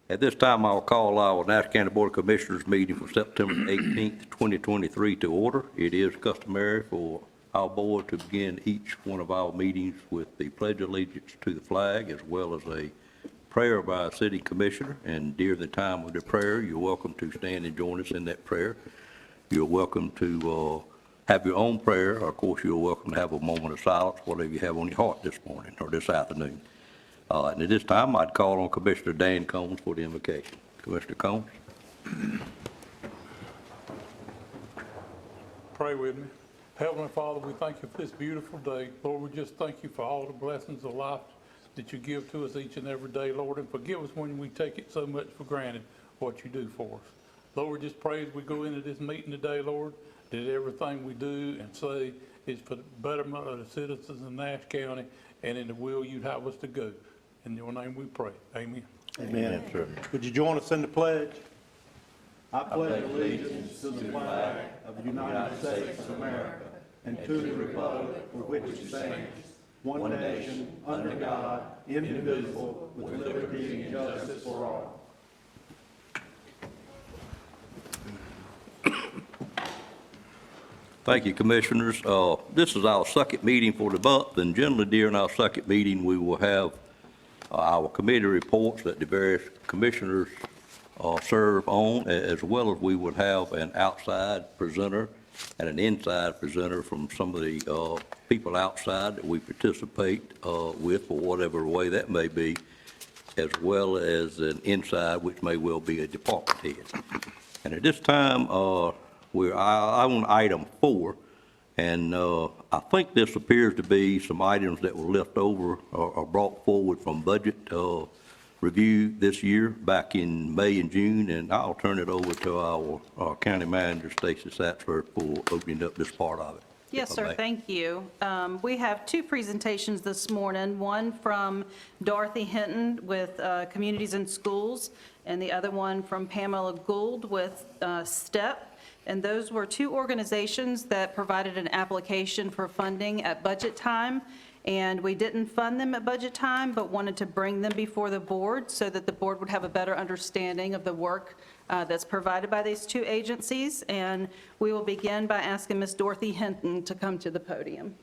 At this time, I'll call our Nash County Board of Commissioners meeting for September 18th, 2023 to order. It is customary for our board to begin each one of our meetings with the Pledge of Allegiance to the flag, as well as a prayer by our city commissioner. And during the time of the prayer, you're welcome to stand and join us in that prayer. You're welcome to have your own prayer. Of course, you're welcome to have a moment of silence, whatever you have on your heart this morning or this afternoon. And at this time, I'd call on Commissioner Dan Combs for the invocation. Commissioner Combs. Pray with me. Heavenly Father, we thank you for this beautiful day. Lord, we just thank you for all the blessings of life that you give to us each and every day, Lord, and forgive us when we take it so much for granted what you do for us. Lord, we just pray as we go into this meeting today, Lord, that everything we do and say is for the betterment of the citizens of Nash County and in the will you'd have us to go. In your name we pray. Amen. Amen. Sir. Would you join us in the pledge? I pledge allegiance to the flag of the United States of America and to the republic for which it stands, one nation, under God, indivisible, with liberty and justice for all. Thank you, Commissioners. This is our second meeting for the month, and generally during our second meeting, we will have our committee reports that the various commissioners serve on, as well as we would have an outside presenter and an inside presenter from some of the people outside that we participate with, for whatever way that may be, as well as an inside, which may well be a department head. And at this time, we're on item 4, and I think this appears to be some items that were left over or brought forward from budget review this year back in May and June, and I'll turn it over to our county manager, Stacy Satchford, for opening up this part of it. Yes, sir, thank you. We have two presentations this morning, one from Dorothy Hinton with Communities and Schools, and the other one from Pamela Gould with STEP. And those were two organizations that provided an application for funding at budget time. And we didn't fund them at budget time, but wanted to bring them before the board so that the board would have a better understanding of the work that's provided by these two agencies. And we will begin by asking Ms. Dorothy Hinton to come to the podium.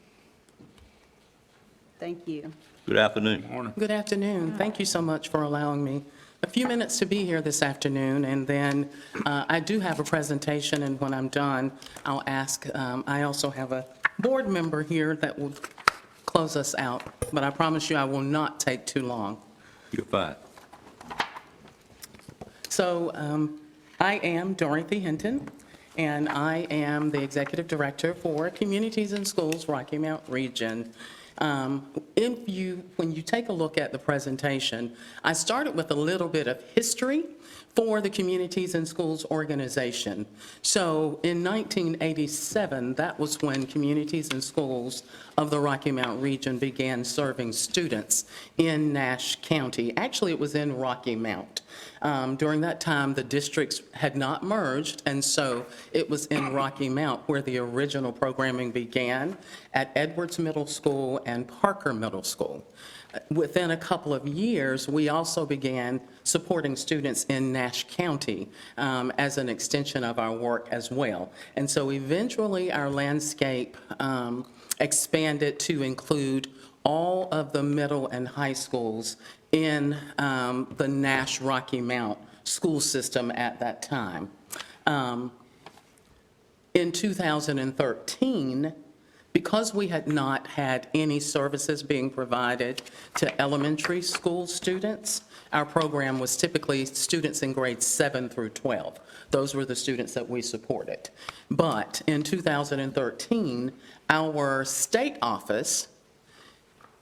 Thank you. Good afternoon. Good morning. Good afternoon. Thank you so much for allowing me a few minutes to be here this afternoon. And then I do have a presentation, and when I'm done, I'll ask, I also have a board member here that will close us out, but I promise you I will not take too long. You're fine. So I am Dorothy Hinton, and I am the Executive Director for Communities and Schools Rocky Mount Region. When you take a look at the presentation, I started with a little bit of history for the Communities and Schools organization. So in 1987, that was when Communities and Schools of the Rocky Mount region began serving students in Nash County. Actually, it was in Rocky Mount. During that time, the districts had not merged, and so it was in Rocky Mount where the original programming began at Edwards Middle School and Parker Middle School. Within a couple of years, we also began supporting students in Nash County as an extension of our work as well. And so eventually our landscape expanded to include all of the middle and high schools in the Nash Rocky Mount school system at that time. In 2013, because we had not had any services being provided to elementary school students, our program was typically students in grades 7 through 12. Those were the students that we supported. But in 2013, our state office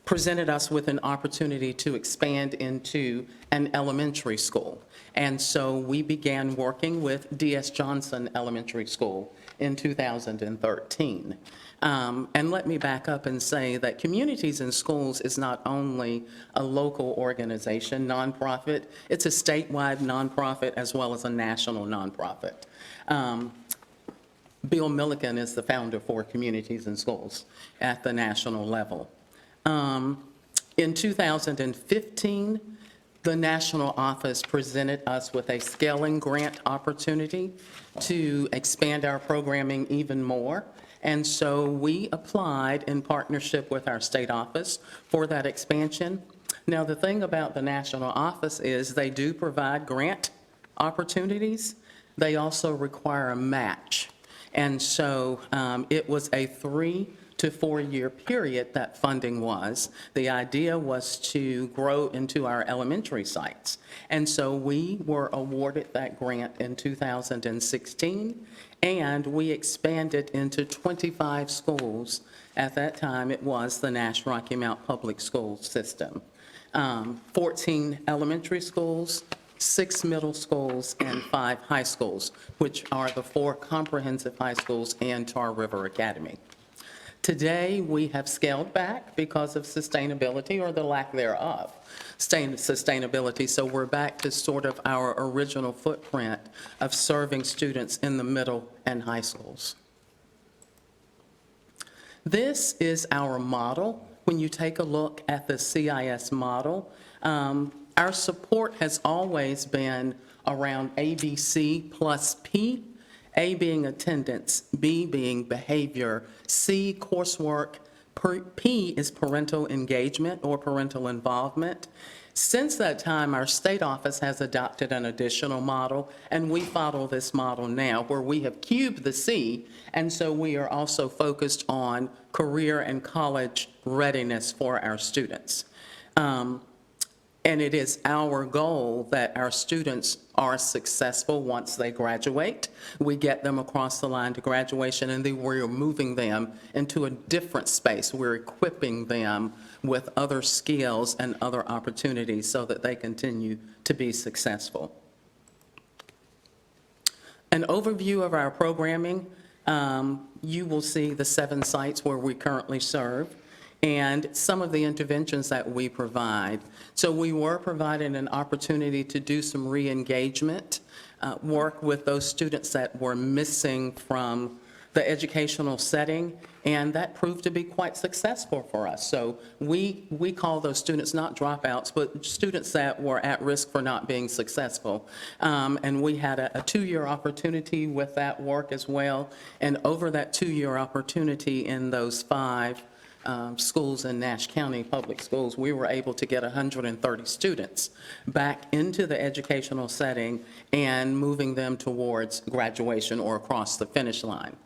presented us with an opportunity to expand into an elementary school. And so we began working with D.S. Johnson Elementary School in 2013. And let me back up and say that Communities in Schools is not only a local organization, nonprofit, it's a statewide nonprofit as well as a national nonprofit. Bill Milliken is the founder for Communities in Schools at the national level. In 2015, the national office presented us with a scaling grant opportunity to expand our programming even more. And so we applied in partnership with our state office for that expansion. Now, the thing about the national office is they do provide grant opportunities. They also require a match. And so it was a 3 to 4 year period that funding was. The idea was to grow into our elementary sites. And so we were awarded that grant in 2016, and we expanded into 25 schools. At that time, it was the Nash Rocky Mount Public School System. 14 elementary schools, 6 middle schools, and 5 high schools, which are the 4 comprehensive high schools and Tar River Academy. Today, we have scaled back because of sustainability or the lack thereof, sustainability. So we're back to sort of our original footprint of serving students in the middle and high schools. This is our model. When you take a look at the CIS model, our support has always been around ABC plus P, A being attendance, B being behavior, C coursework, P is parental engagement or parental involvement. Since that time, our state office has adopted an additional model, and we follow this model now where we have cubed the C, and so we are also focused on career and college readiness for our students. And it is our goal that our students are successful once they graduate. We get them across the line to graduation, and then we're moving them into a different space. We're equipping them with other skills and other opportunities so that they continue to be successful. An overview of our programming, you will see the 7 sites where we currently serve and some of the interventions that we provide. So we were providing an opportunity to do some re-engagement, work with those students that were missing from the educational setting, and that proved to be quite successful for us. So we call those students not dropouts, but students that were at risk for not being successful. And we had a 2-year opportunity with that work as well. And over that 2-year opportunity in those 5 schools in Nash County Public Schools, we were able to get 130 students back into the educational setting and moving them towards graduation or across the finish line.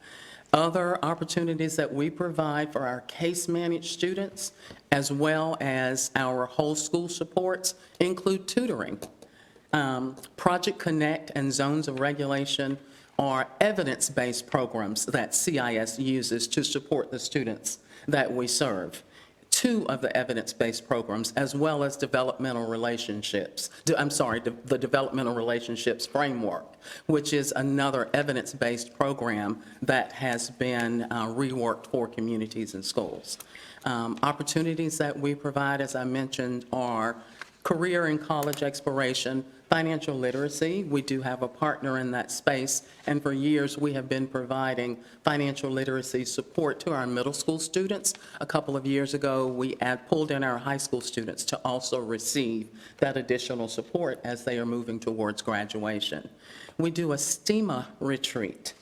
Other opportunities that we provide for our case-managed students, as well as our whole school supports, include tutoring. Project Connect and Zones of Regulation are evidence-based programs that CIS uses to support the students that we serve. 2 of the evidence-based programs, as well as developmental relationships, the developmental relationships framework, which is another evidence-based program that has been reworked for communities and schools. Opportunities that we provide, as I mentioned, are career and college exploration, financial literacy. We do have a partner in that space, and for years we have been providing financial literacy support to our middle school students. A couple of years ago, we pulled in our high school students to also receive that additional support as they are moving towards graduation. We do a STEMA retreat.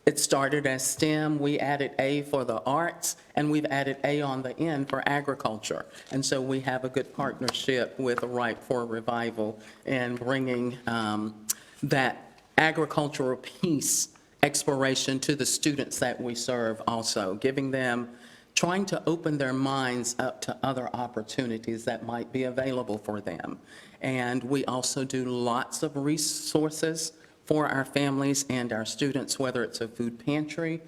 It started as STEM, we added A for the arts, and we've added A on the end for agriculture. And so we have a good partnership with Ripe for Revival in bringing that agricultural piece exploration to the students that we serve also, giving them, trying to open their minds up to other opportunities that might be available for them. And we also do lots of resources for our families and our students, whether it's a food pantry,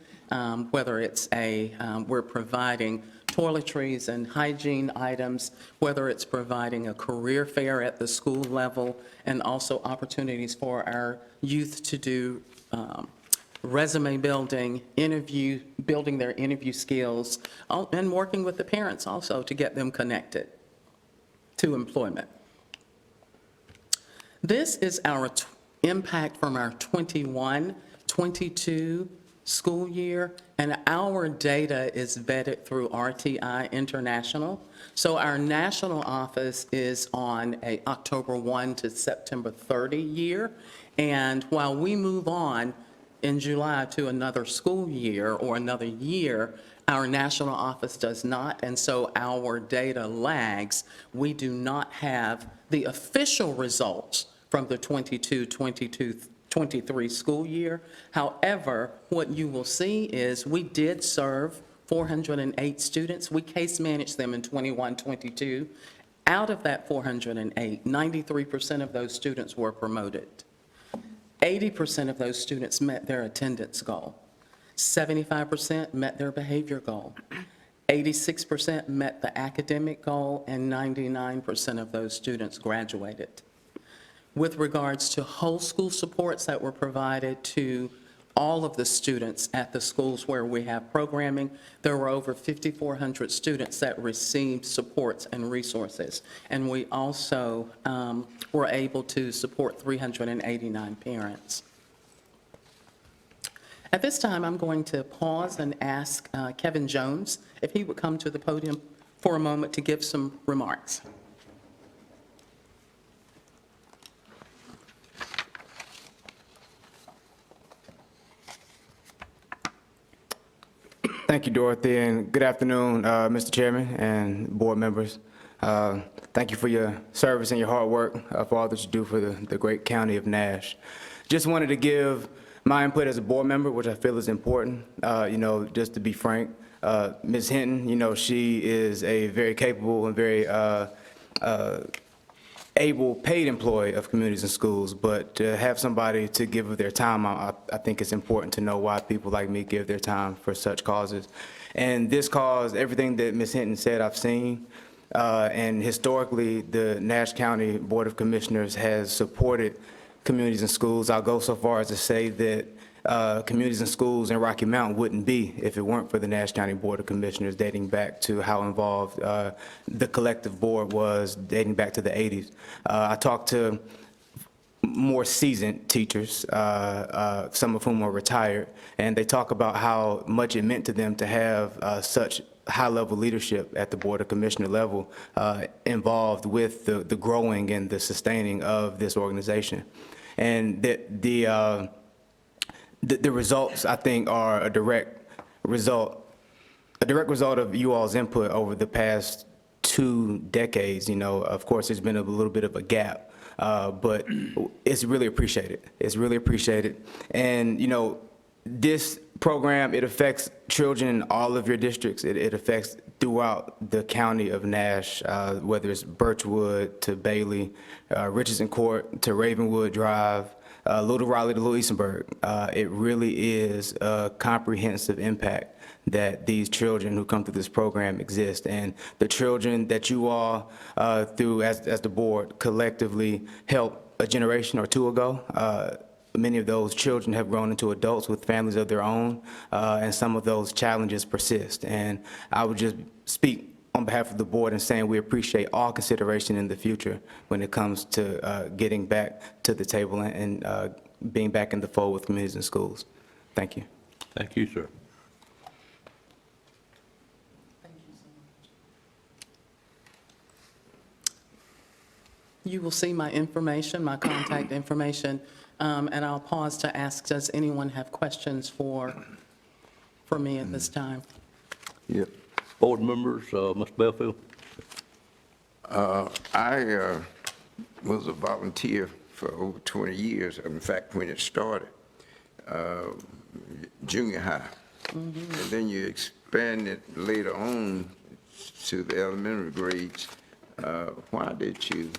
whether it's we're providing toiletries and hygiene items, whether it's providing a career fair at the school level, and also opportunities for our youth to do resume building, building their interview skills, and working with the parents also to get them connected to employment. This is our impact from our 21-22 school year, and our data is vetted through RTI International. So our national office is on a October 1 to September 30 year, and while we move on in July to another school year or another year, our national office does not, and so our data lags. We do not have the official results from the 23 school year. However, what you will see is we did serve 408 students. We case managed them in 21-22. Out of that 408, 93% of those students were promoted. 80% of those students met their attendance goal. 75% met their behavior goal. 86% met the academic goal, and 99% of those students graduated. With regards to whole school supports that were provided to all of the students at the schools where we have programming, there were over 5,400 students that received supports and resources. And we also were able to support 389 parents. At this time, I'm going to pause and ask Kevin Jones if he would come to the podium for a moment to give some remarks. Thank you, Dorothy, and good afternoon, Mr. Chairman and board members. Thank you for your service and your hard work for all that you do for the great county of Nash. Just wanted to give my input as a board member, which I feel is important. Just to be frank, Ms. Hinton, she is a very capable and very able paid employee of communities and schools, but to have somebody to give of their time, I think it's important to know why people like me give their time for such causes. And this cause, everything that Ms. Hinton said, I've seen, and historically, the Nash County Board of Commissioners has supported communities and schools. I'll go so far as to say that communities and schools in Rocky Mount wouldn't be if it weren't for the Nash County Board of Commissioners, dating back to how involved the collective board was dating back to the 80s. I talked to more seasoned teachers, some of whom are retired, and they talk about how much it meant to them to have such high-level leadership at the Board of Commissioner level involved with the growing and the sustaining of this organization. And the results, I think, are a direct result of you all's input over the past 2 decades. Of course, there's been a little bit of a gap, but it's really appreciated. It's really appreciated. And, this program, it affects children in all of your districts. It affects throughout the county of Nash, whether it's Birchwood to Bailey, Richardson Court to Ravenwood Drive, Little Raleigh to Little Eastonburg. It really is a comprehensive impact that these children who come through this program exist. And the children that you all, through as the board, collectively helped a generation or two ago, many of those children have grown into adults with families of their own, and some of those challenges persist. And I would just speak on behalf of the board and saying we appreciate all consideration in the future when it comes to getting back to the table and being back in the fold with communities and schools. Thank you. Thank you, sir. You will see my information, my contact information, and I'll pause to ask, does anyone have questions for me at this time? Yep. Board members, Mr. Belfield? I was a volunteer for over 20 years. In fact, when it started, junior high. And then you expanded later on to the elementary grades. Why did you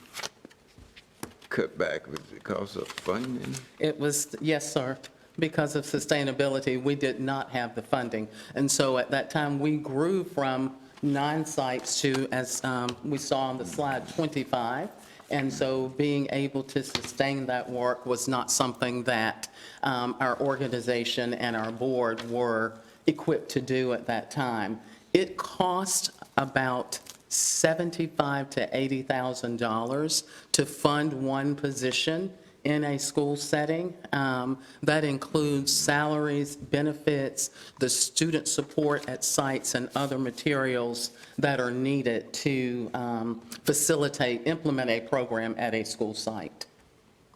cut back? Was it because of funding? It was, yes, sir. Because of sustainability, we did not have the funding. And so at that time, we grew from 9 sites to, as we saw on the slide, 25. And so being able to sustain that work was not something that our organization and our board were equipped to do at that time. It cost about $75,000 to $80,000 to fund one position in a school setting. That includes salaries, benefits, the student support at sites, and other materials that are needed to implement a program at a school site.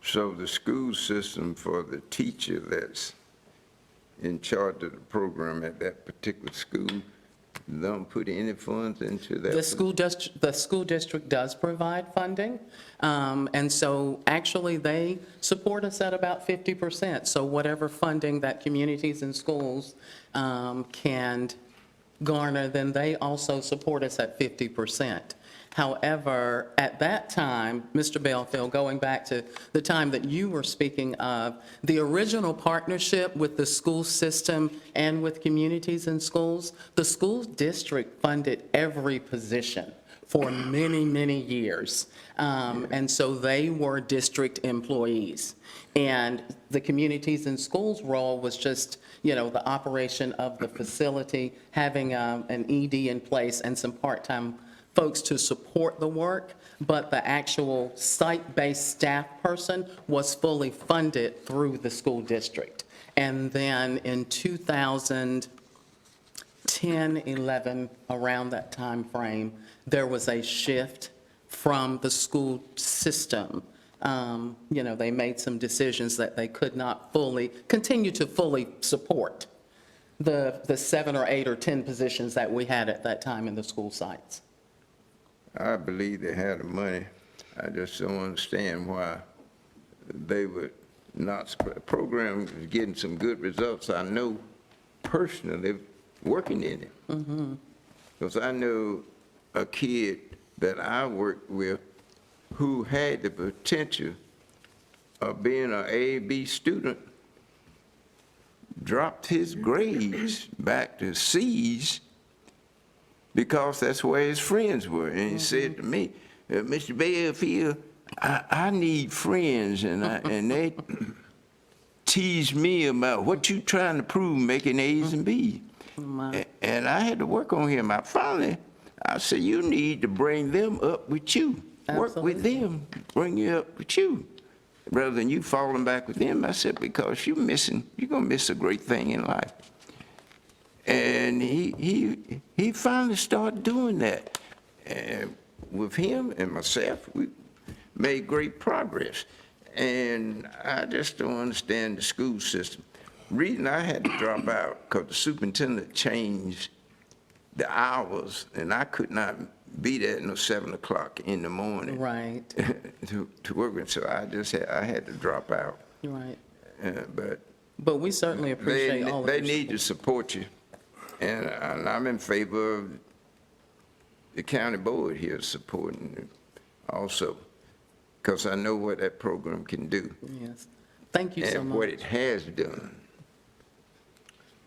So the school system for the teacher that's in charge of the program at that particular school don't put any funds into that? The school district does provide funding, and so actually they support us at about 50%. So whatever funding that communities and schools can garner, then they also support us at 50%. However, at that time, Mr. Belfield, going back to the time that you were speaking of, the original partnership with the school system and with communities and schools, the school district funded every position for many, many years. And so they were district employees. And the communities and schools role was just, the operation of the facility, having an ED in place and some part-time folks to support the work, but the actual site-based staff person was fully funded through the school district. And then in 2010, 11, around that time frame, there was a shift from the school system. They made some decisions that they could not continue to fully support the 7 or 8 or 10 positions that we had at that time in the school sites. I believe they had the money. I just don't understand why they would not, program is getting some good results. I know personally working in it. Because I know a kid that I worked with who had the potential of being an A/B student, dropped his grades back to C's because that's where his friends were. And he said to me, Mr. Belfield, I need friends, and they tease me about what you trying to prove making A's and B's. And I had to work on him. I said, you need to bring them up with you. Work with them, bring you up with you. Rather than you falling back with them, I said, because you're going to miss a great thing in life. And he finally started doing that. And with him and myself, we made great progress. And I just don't understand the school system. Reason I had to drop out, because the superintendent changed the hours, and I could not be there until 7 o'clock in the morning. Right. to work with, so I had to drop out. Right. But we certainly appreciate all of they your need to support you. And I'm in favor of the county board here supporting it also, because I know what that program can do. Yes. Thank you so And much. what it has done.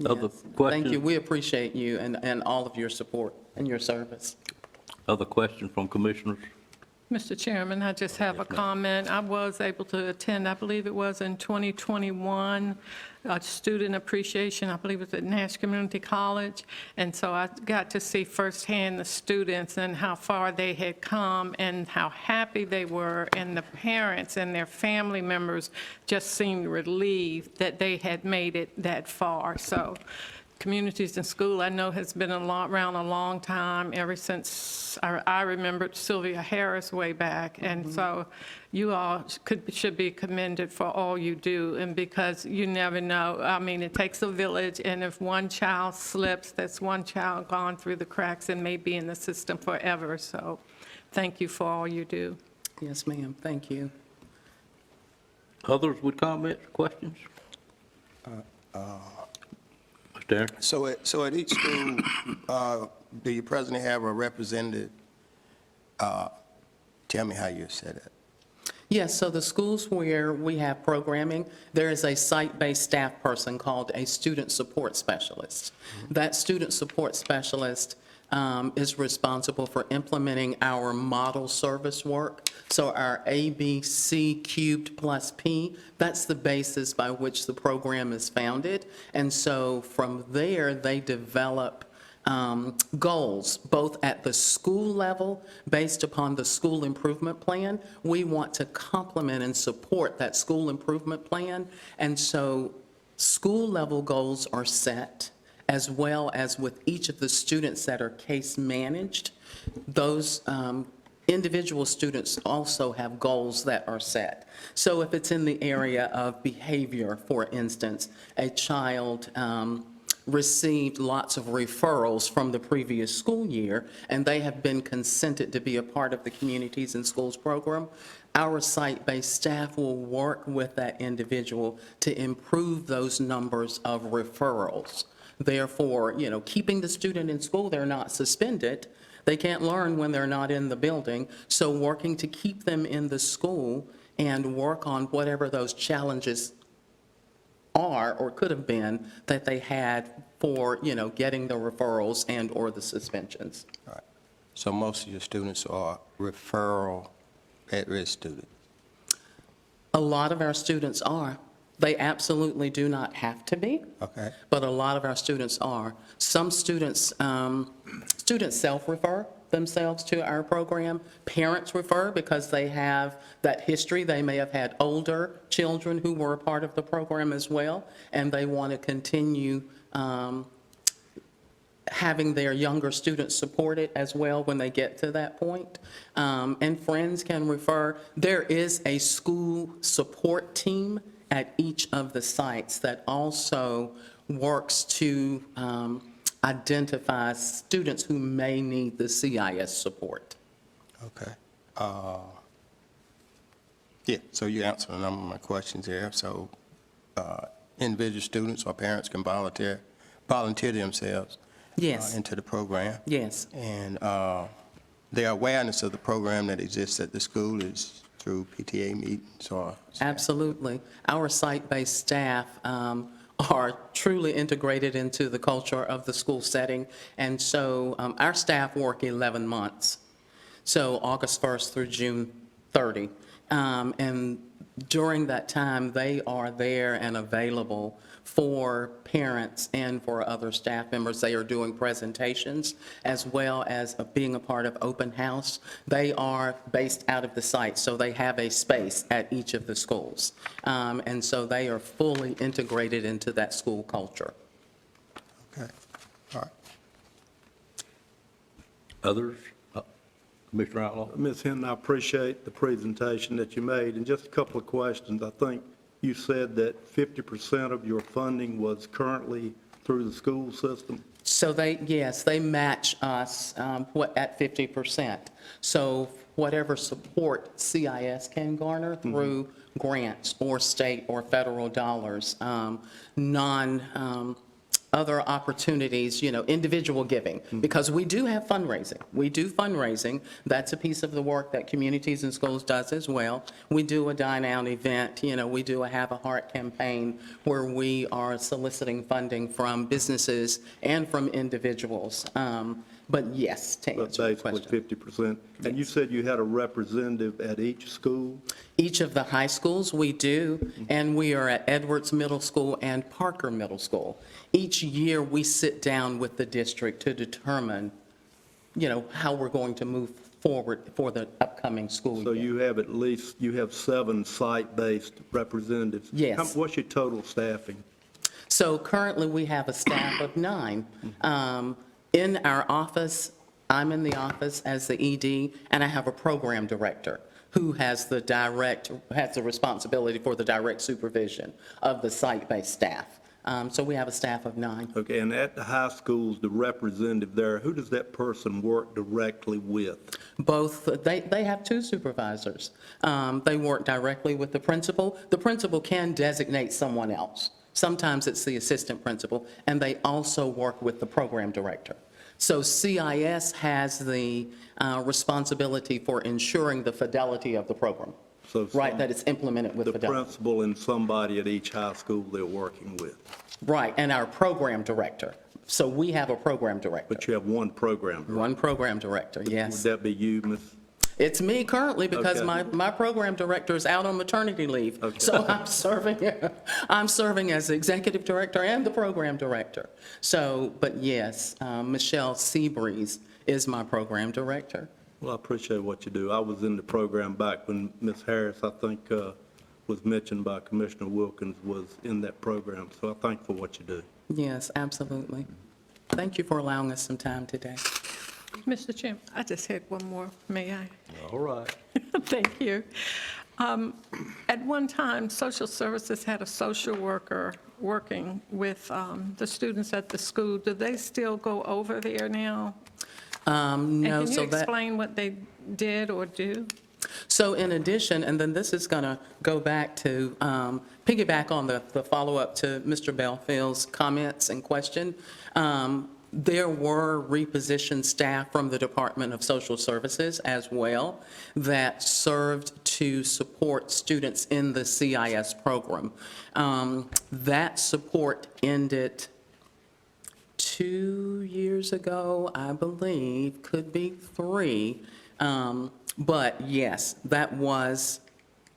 Other Yes. Thank questions? you. We appreciate you and all of your support and your service. Other questions from commissioners? Mr. Chairman, I just have a comment. I was able to attend, I believe it was in 2021, a student appreciation, I believe it was at Nash Community College. And so I got to see firsthand the students and how far they had come and how happy they were. And the parents and their family members just seemed relieved that they had made it that far. So Communities in School, I know, has been around a long time, ever since I remembered Sylvia Harris way back. And so you all should be commended for all you do, and because you never know. I mean, it takes a village, and if one child slips, that's one child gone through the cracks and may be in the system forever. So thank you for all you do. Yes, ma'am. Thank you. Others with comments, questions? Mr. Aaron? So at each school, do you presently have a representative? Tell me how you said it. Yes, so the schools where we have programming, there is a site-based staff person called a student support specialist. That student support specialist is responsible for implementing our model service work. So our ABC cubed plus P, that's the basis by which the program is founded. And so from there, they develop goals, both at the school level, based upon the school improvement plan. We want to complement and support that school improvement plan. And so school-level goals are set, as well as with each of the students that are case managed. Those individual students also have goals that are set. So if it's in the area of behavior, for instance, a child received lots of referrals from the previous school year, and they have been consented to be a part of the Communities in Schools program, our site-based staff will work with that individual to improve those numbers of referrals. Therefore, keeping the student in school, they're not suspended. They can't learn when they're not in the building. So working to keep them in the school and work on whatever those challenges are or could have been that they had for, getting the referrals and or the suspensions. So most of your students are referral at-risk students? A lot of our students are. They absolutely do not have to be. Okay. But a lot of our students are. Some students, students self-refer themselves to our program. Parents refer because they have that history. They may have had older children who were a part of the program as well, and they want to continue having their younger students supported as well when they get to that point. And friends can refer. There is a school support team at each of the sites that also works to identify students who may need the CIS support. Okay. Yeah, so you answered a number of my questions here. So individual students or parents can volunteer themselves Yes, into the program. yes. And their awareness of the program that exists at the school is through PTA meetings or? Absolutely. Our site-based staff are truly integrated into the culture of the school setting, and so our staff work 11 months, so August 1st through June 30. And during that time, they are there and available for parents and for other staff members. They are doing presentations as well as being a part of open house. They are based out of the site, so they have a space at each of the schools. And so they are fully integrated into that school culture. Okay, all right. Others? Commissioner Outlaw? Ms. Hinton, I appreciate the presentation that you made, and just a couple of questions. I think you said that 50% of your funding was currently through the school system? So yes, they match us at 50%. So whatever support CIS can garner through grants or state or federal dollars, other opportunities, individual giving, because we do have fundraising. We do fundraising. That's a piece of the work that Communities in Schools does as well. We do a Dine Out event. We do a Have a Heart campaign where we are soliciting funding from businesses and from individuals. But yes, to answer your question. Basically 50%. And you said you had a representative at each school? Each of the high schools, we do, and we are at Edwards Middle School and Parker Middle School. Each year, we sit down with the district to determine, how we're going to move forward for the upcoming school year. So you have 7 site-based representatives? Yes. What's your total staffing? So currently, we have a staff of 9. In our office, I'm in the office as the ED, and I have a program director who has the responsibility for the direct supervision of the site-based staff. So we have a staff of 9. Okay, and at the high schools, the representative there, who does that person work directly with? Both, they have 2 supervisors. They work directly with the principal. The principal can designate someone else. Sometimes it's the assistant principal, and they also work with the program director. So CIS has the responsibility for ensuring the fidelity of the program, So right, that it's implemented with the fidelity. principal and somebody at each high school they're working with. Right, and our program director. So we have a program director. But you have one program director. One program director, Would yes. that be you, Ms.? It's me currently because Okay. my program director is out on maternity leave. Okay. So I'm serving as executive director and the program director. So, but yes, Michelle Seabreeze is my program director. Well, I appreciate what you do. I was in the program back when Ms. Harris, I think, was mentioned by Commissioner Wilkins, was in that program. So I thank you for what you do. Yes, absolutely. Thank you for allowing us some time today. Mr. Chairman, I just had one more, may I? All right. Thank you. At one time, social services had a social worker working with the students at the school. Do they still go over there now? No, And can you so that. explain what they did or do? So in addition, and then this is going to go back to, piggyback on the follow-up to Mr. Belfield's comments and question, there were repositioned staff from the Department of Social Services as well that served to support students in the CIS program. That support ended 2 years ago, I believe, could be 3. But yes, that was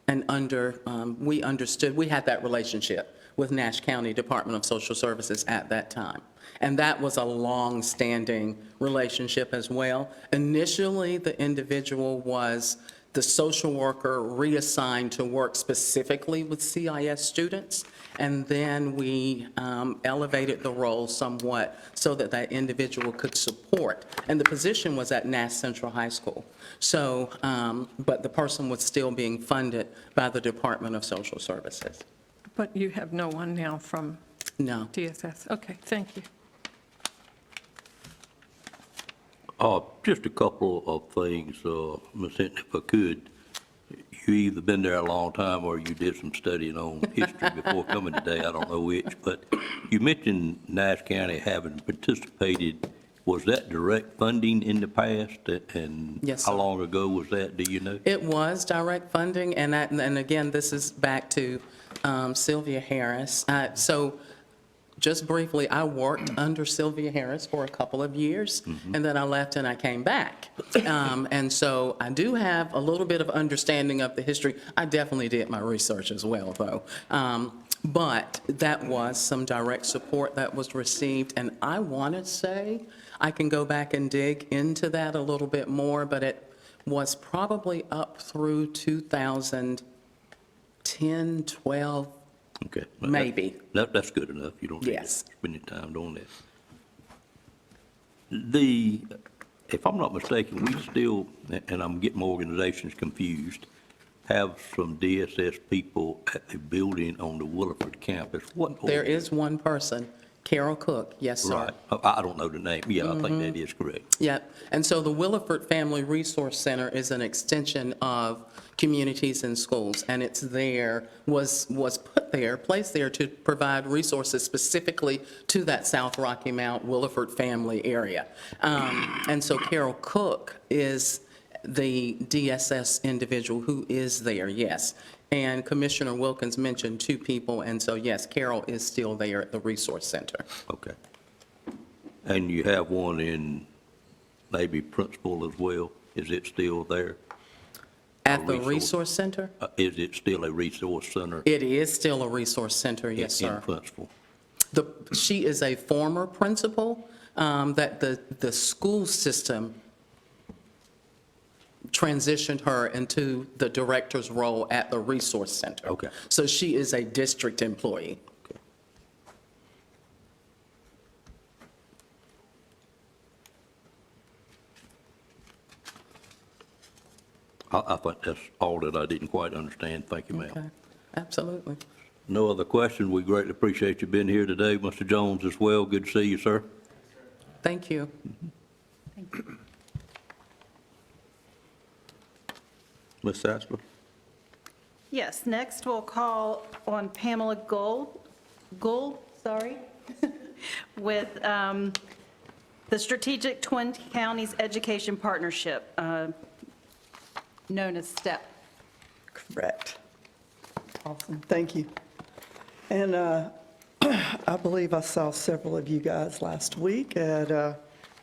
we understood, we had that relationship with Nash County Department of Social Services at that time. And that was a long-standing relationship as well. Initially, the individual was the social worker reassigned to work specifically with CIS students, and then we elevated the role somewhat so that that individual could support. And the position was at Nash Central High School. So, but the person was still being funded by the Department of Social Services. But you have no one now from No. DSS? Okay, thank you. Just a couple of things, Ms. Hinton, if I could. You either been there a long time or you did some studying on history before coming today, I don't know which, but you mentioned Nash County having participated. Was that direct funding in the past? And Yes, how sir. long ago was that, do you know? It was direct funding, and that, and again, this is back to Sylvia Harris. So just briefly, I worked under Sylvia Harris for a couple of years, and then I left and I came back. And so I do have a little bit of understanding of the history. I definitely did my research as well, though. But that was some direct support that was received, and I want to say, I can go back and dig into that a little bit more, but it was probably up through 2010, 12, Okay. maybe. That's good enough. You don't need to Yes. spend your time doing that. If I'm not mistaken, we still, and I'm getting my organizations confused, have some DSS people at the building on the Williford campus. What? There is one person, Carol Cook, yes, sir. Right. I don't know the name. Yeah, I think that is correct. Yep. And so the Williford Family Resource Center is an extension of Communities in Schools, and it's there, was placed there to provide resources specifically to that South Rocky Mount Williford family area. And so Carol Cook is the DSS individual who is there, yes. And Commissioner Wilkins mentioned 2 people, and so yes, Carol is still there at the Resource Center. Okay. And you have one in maybe Principal as well? Is it still there? At the resource. Resource Center? Is it still a resource center? It is still a resource center, yes, In sir. Principal? She is a former principal that the school system transitioned her into the director's role at the resource center. Okay. So she is a district employee. I think that's all that I didn't quite understand. Thank you, ma'am. Okay, absolutely. No other questions. We greatly appreciate you being here today. Mr. Jones as well. Good to see you, sir. Thank you. Ms. Sassler? Yes, next we'll call on Pamela Gould, with the Strategic Twin Counties Education Partnership, known as STEP. Correct. Awesome, thank you. And I believe I saw several of you guys last week at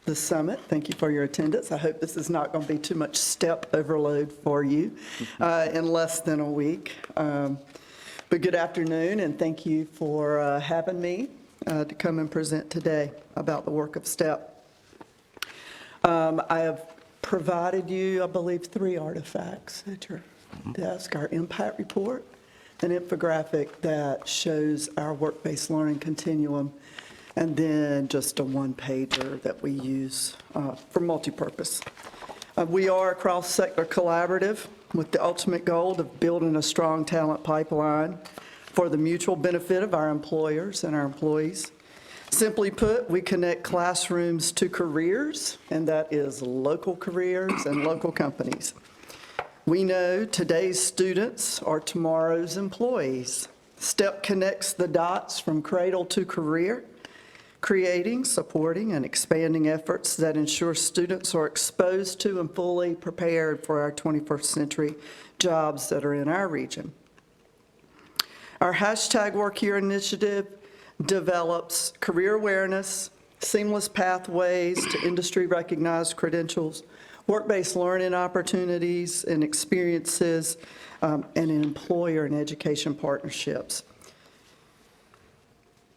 the summit. Thank you for your attendance. I hope this is not going to be too much step overload for you in less than a week. But good afternoon, and thank you for having me to come and present today about the work of STEP. I have provided you, I believe, 3 artifacts at your desk: our impact report, an infographic that shows our work-based learning continuum, and then just a one-pager that we use for multipurpose. We are a cross-sector collaborative with the ultimate goal of building a strong talent pipeline for the mutual benefit of our employers and our employees. Simply put, we connect classrooms to careers, and that is local careers and local companies. We know today's students are tomorrow's employees. STEP connects the dots from cradle to career, creating, supporting, and expanding efforts that ensure students are exposed to and fully prepared for our 21st century jobs that are in our region. Our hashtag Work Here initiative develops career awareness, seamless pathways to industry-recognized credentials, work-based learning opportunities and experiences, and employer and education partnerships.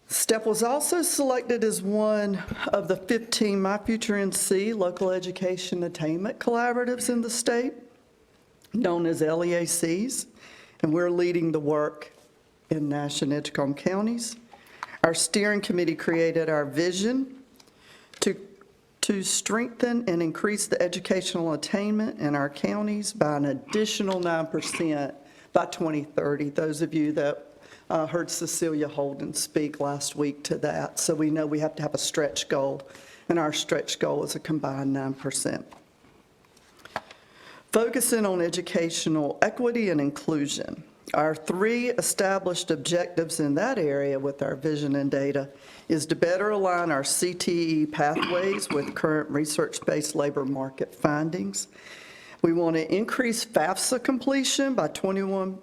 STEP was also selected as one of the 15 My Future NC local education attainment collaboratives in the state, known as LEACs, and we're leading the work in Nash and Edgecombe counties. Our steering committee created our vision to strengthen and increase the educational attainment in our counties by an additional 9% by 2030. Those of you that heard Cecilia Holden speak last week to that. So we know we have to have a stretch goal, and our stretch goal is a combined 9%. Focusing on educational equity and inclusion. Our 3 established objectives in that area with our vision and data is to better align our CTE pathways with current research-based labor market findings. We want to increase FAFSA completion by 21%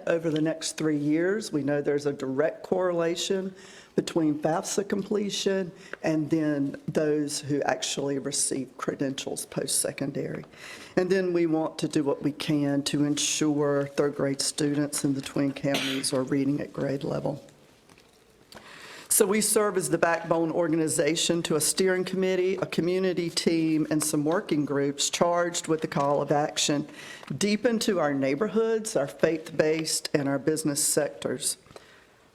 over the next 3 years. We know there's a direct correlation between FAFSA completion and then those who actually receive credentials post-secondary. And then we want to do what we can to ensure third-grade students in the Twin Counties are reading at grade level. So we serve as the backbone organization to a steering committee, a community team, and some working groups charged with the call of action deep into our neighborhoods, our faith-based, and our business sectors.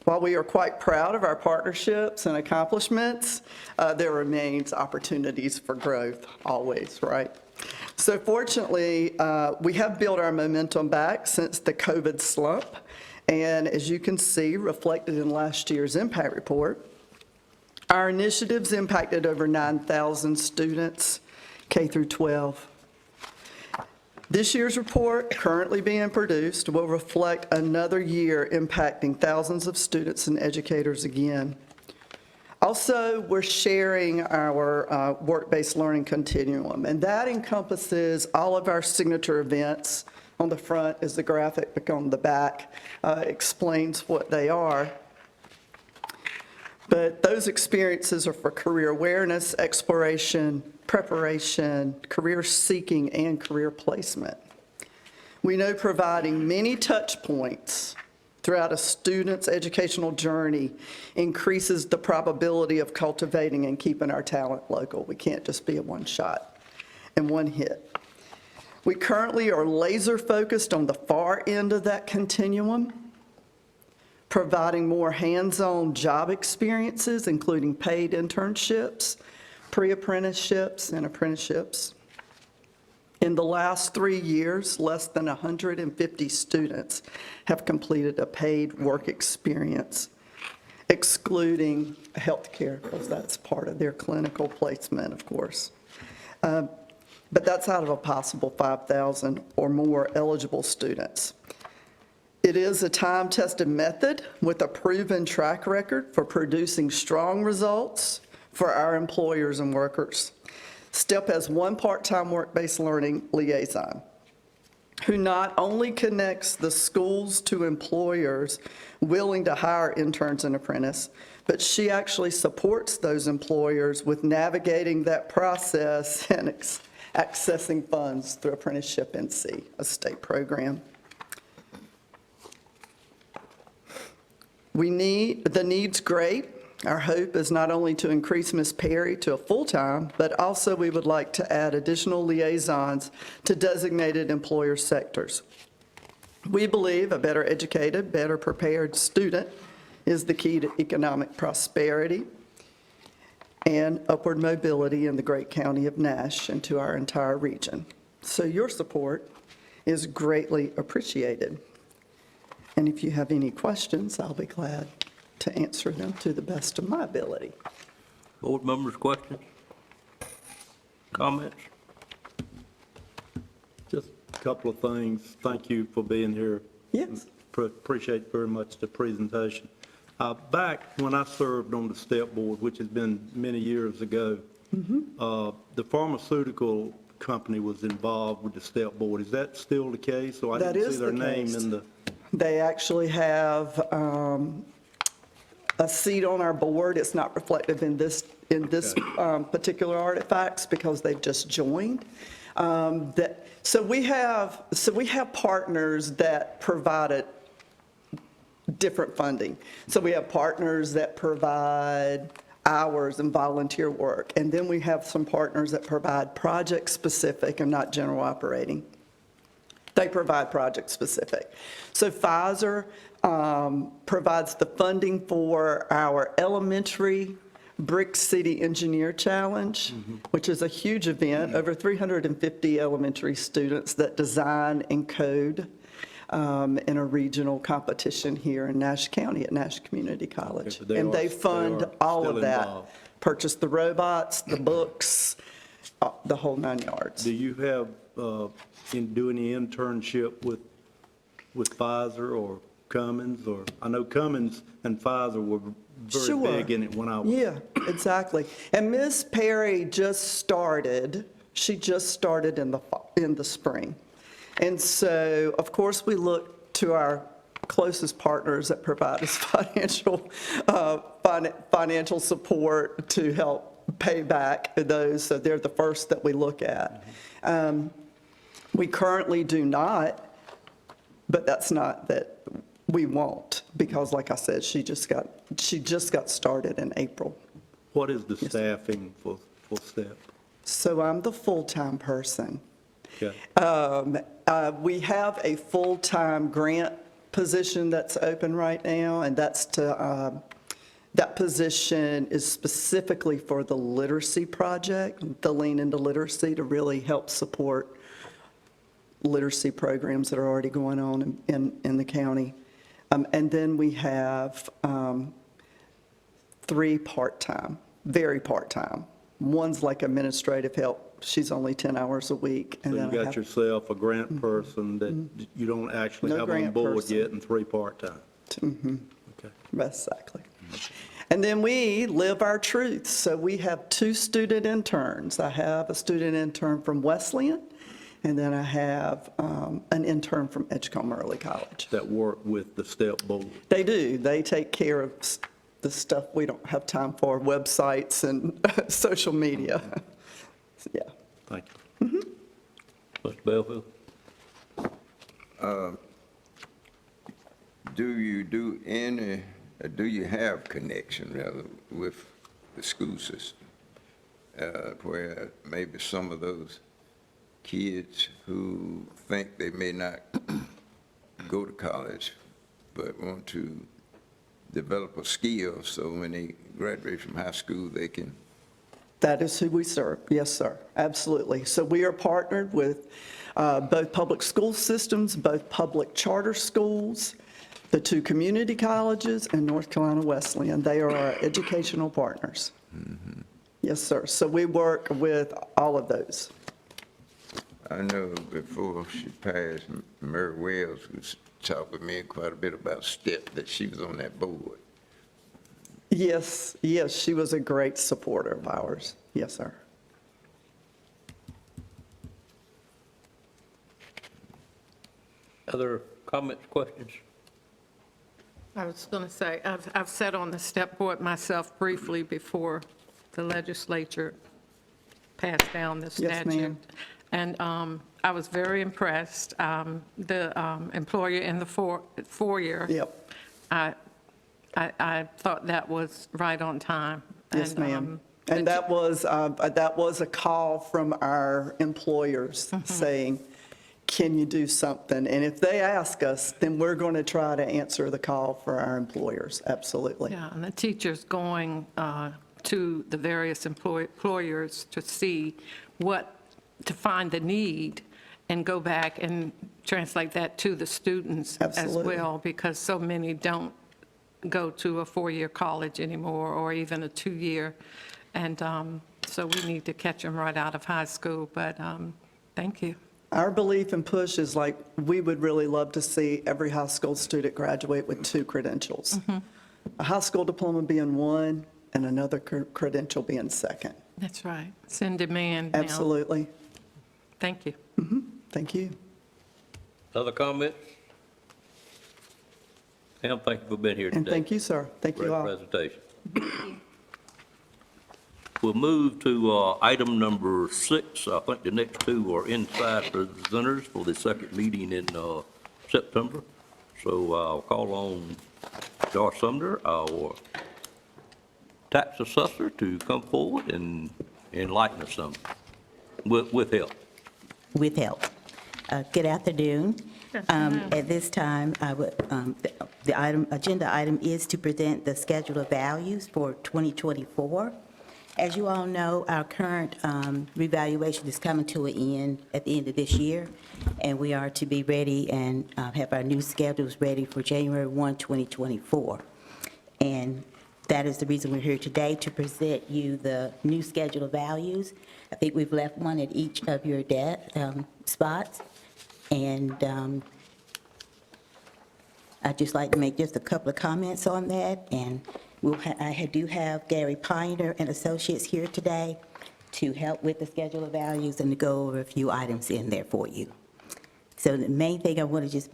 While we are quite proud of our partnerships and accomplishments, there remains opportunities for growth always, right? So fortunately, we have built our momentum back since the COVID slump. And as you can see, reflected in last year's impact report, our initiatives impacted over 9,000 students, K through 12. This year's report, currently being produced, will reflect another year impacting thousands of students and educators again. Also, we're sharing our work-based learning continuum, and that encompasses all of our signature events. On the front is the graphic, but on the back explains what they are. But those experiences are for career awareness, exploration, preparation, career seeking, and career placement. We know providing many touch points throughout a student's educational journey increases the probability of cultivating and keeping our talent local. We can't just be a one shot and one hit. We currently are laser focused on the far end of that continuum, providing more hands-on job experiences, including paid internships, pre-apprenticeships, and apprenticeships. In the last 3 years, less than 150 students have completed a paid work experience, excluding healthcare, because that's part of their clinical placement, of course. But that's out of a possible 5,000 or more eligible students. It is a time-tested method with a proven track record for producing strong results for our employers and workers. STEP has one part-time work-based learning liaison. who not only connects the schools to employers willing to hire interns and apprentices, but she actually supports those employers with navigating that process and accessing funds through Apprenticeship NC, a state program. The need's great. Our hope is not only to increase Ms. Perry to a full-time, but also we would like to add additional liaisons to designated employer sectors. We believe a better educated, better prepared student is the key to economic prosperity and upward mobility in the great county of Nash and to our entire region. So your support is greatly appreciated. And if you have any questions, I'll be glad to answer them to the best of my ability. Board members, questions? Comments? Just a couple of things. Thank you for being here. Yes. Appreciate very much the presentation. Back when I served on the STEP board, which has been many years ago, the pharmaceutical company was involved with the STEP board. Is that still the case? So I That didn't is see their the name case. in the. They actually have a seat on our board. It's not reflective in this particular artifacts because they've just joined. So we have partners that provided different funding. So we have partners that provide hours and volunteer work, and then we have some partners that provide project-specific and not general operating. They provide project-specific. So Pfizer provides the funding for our elementary Brick City Engineer Challenge, which is a huge event, over 350 elementary students that design and code in a regional competition here in Nash County at Nash Community College. Okay, but And they fund they are all still of that. involved. Purchase the robots, the books, the whole 9 yards. Do you have, do any internship with Pfizer or Cummins? Or, I know Cummins and Pfizer were very Sure. big in it when I was. Yeah, exactly. And Ms. Perry just started, she just started in the spring. And so, of course, we look to our closest partners that provide us financial support to help pay back those, so they're the first that we look at. We currently do not, but that's not that we won't, because like I said, she just got started in April. What is the staffing for STEP? So I'm the full-time person. Okay. We have a full-time grant position that's open right now, and that's to, that position is specifically for the literacy project, the Lean into Literacy, to really help support literacy programs that are already going on in the county. And then we have 3 part-time, very part-time. One's like administrative help. She's only 10 hours a week. So And you then I got have yourself a grant person that you don't actually No have on grant board person. yet, and 3 part-time? Okay. Exactly. And then we live our truth. So we have 2 student interns. I have a student intern from Wesleyan, and then I have an intern from Edgecombe Early College. That work with the STEP board. They do. They take care of the stuff we don't have time for, websites and social media. Yeah. Thank you. Mr. Belfield? Do you have connection rather with the school system? Where maybe some of those kids who think they may not go to college, but want to develop a skill, so when they graduate from high school, they can. That is who we serve. Yes, sir. Absolutely. So we are partnered with both public school systems, both public charter schools, the 2 community colleges, and North Carolina Wesleyan. They are our educational partners. Yes, sir. So we work with all of those. I know before she passed, Mary Wells was talking with me quite a bit about STEP, that she was on that board. Yes, she was a great supporter of ours. Yes, sir. Other comments, questions? I was going to say, I've sat on the step board myself briefly before the legislature passed down the statute. Yes, ma'am. And I was very impressed. The employer in the foyer. Yep. I thought that was right on time. Yes, And, ma'am. And that was a call from our employers saying, can you do something? And if they ask us, then we're going to try to answer the call for our employers, absolutely. Yeah, and the teachers going to the various employers to see to find the need and go back and translate that to the students as Absolutely. well, because so many don't go to a 4-year college anymore, or even a 2-year. And so we need to catch them right out of high school, but thank you. Our belief and push is like, we would really love to see every high school student graduate with 2 credentials. A high school diploma being one, and another credential being second. That's right. It's in demand now. Absolutely. Thank you. Thank you. Other comments? Pam, thank you for being here today. And thank you, sir. Thank you all. Great presentation. We'll move to item number 6. I think the next 2 are inside presenters for the second meeting in September. So I'll call on Josh Sumner, our tax assessor, to come forward and enlighten us some with help. With help. Good afternoon. At this time, I would, agenda item is to present the schedule of values for 2024. As you all know, our current revaluation is coming to an end at the end of this year, and we are to be ready and have our new schedules ready for January 1, 2024. And that is the reason we're here today, to present you the new schedule of values. I think we've left one at each of your spots. And I'd just like to make just a couple of comments on that. And I do have Gary Piner and Associates here today to help with the schedule of values and to go over a few items in there for you. So the main thing I want to just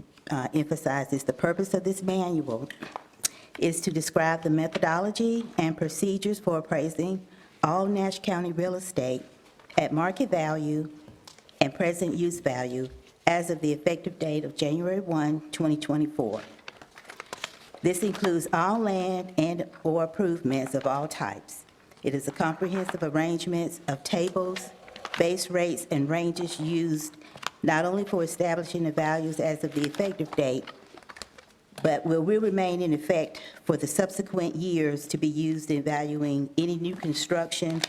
emphasize is the purpose of this manual is to describe the methodology and procedures for appraising all Nash County real estate at market value and present use value as of the effective date of January 1, 2024. This includes all land and/or improvements of all types. It is a comprehensive arrangement of tables, base rates, and ranges used not only for establishing the values as of the effective date, but will remain in effect for the subsequent years to be used in valuing any new construction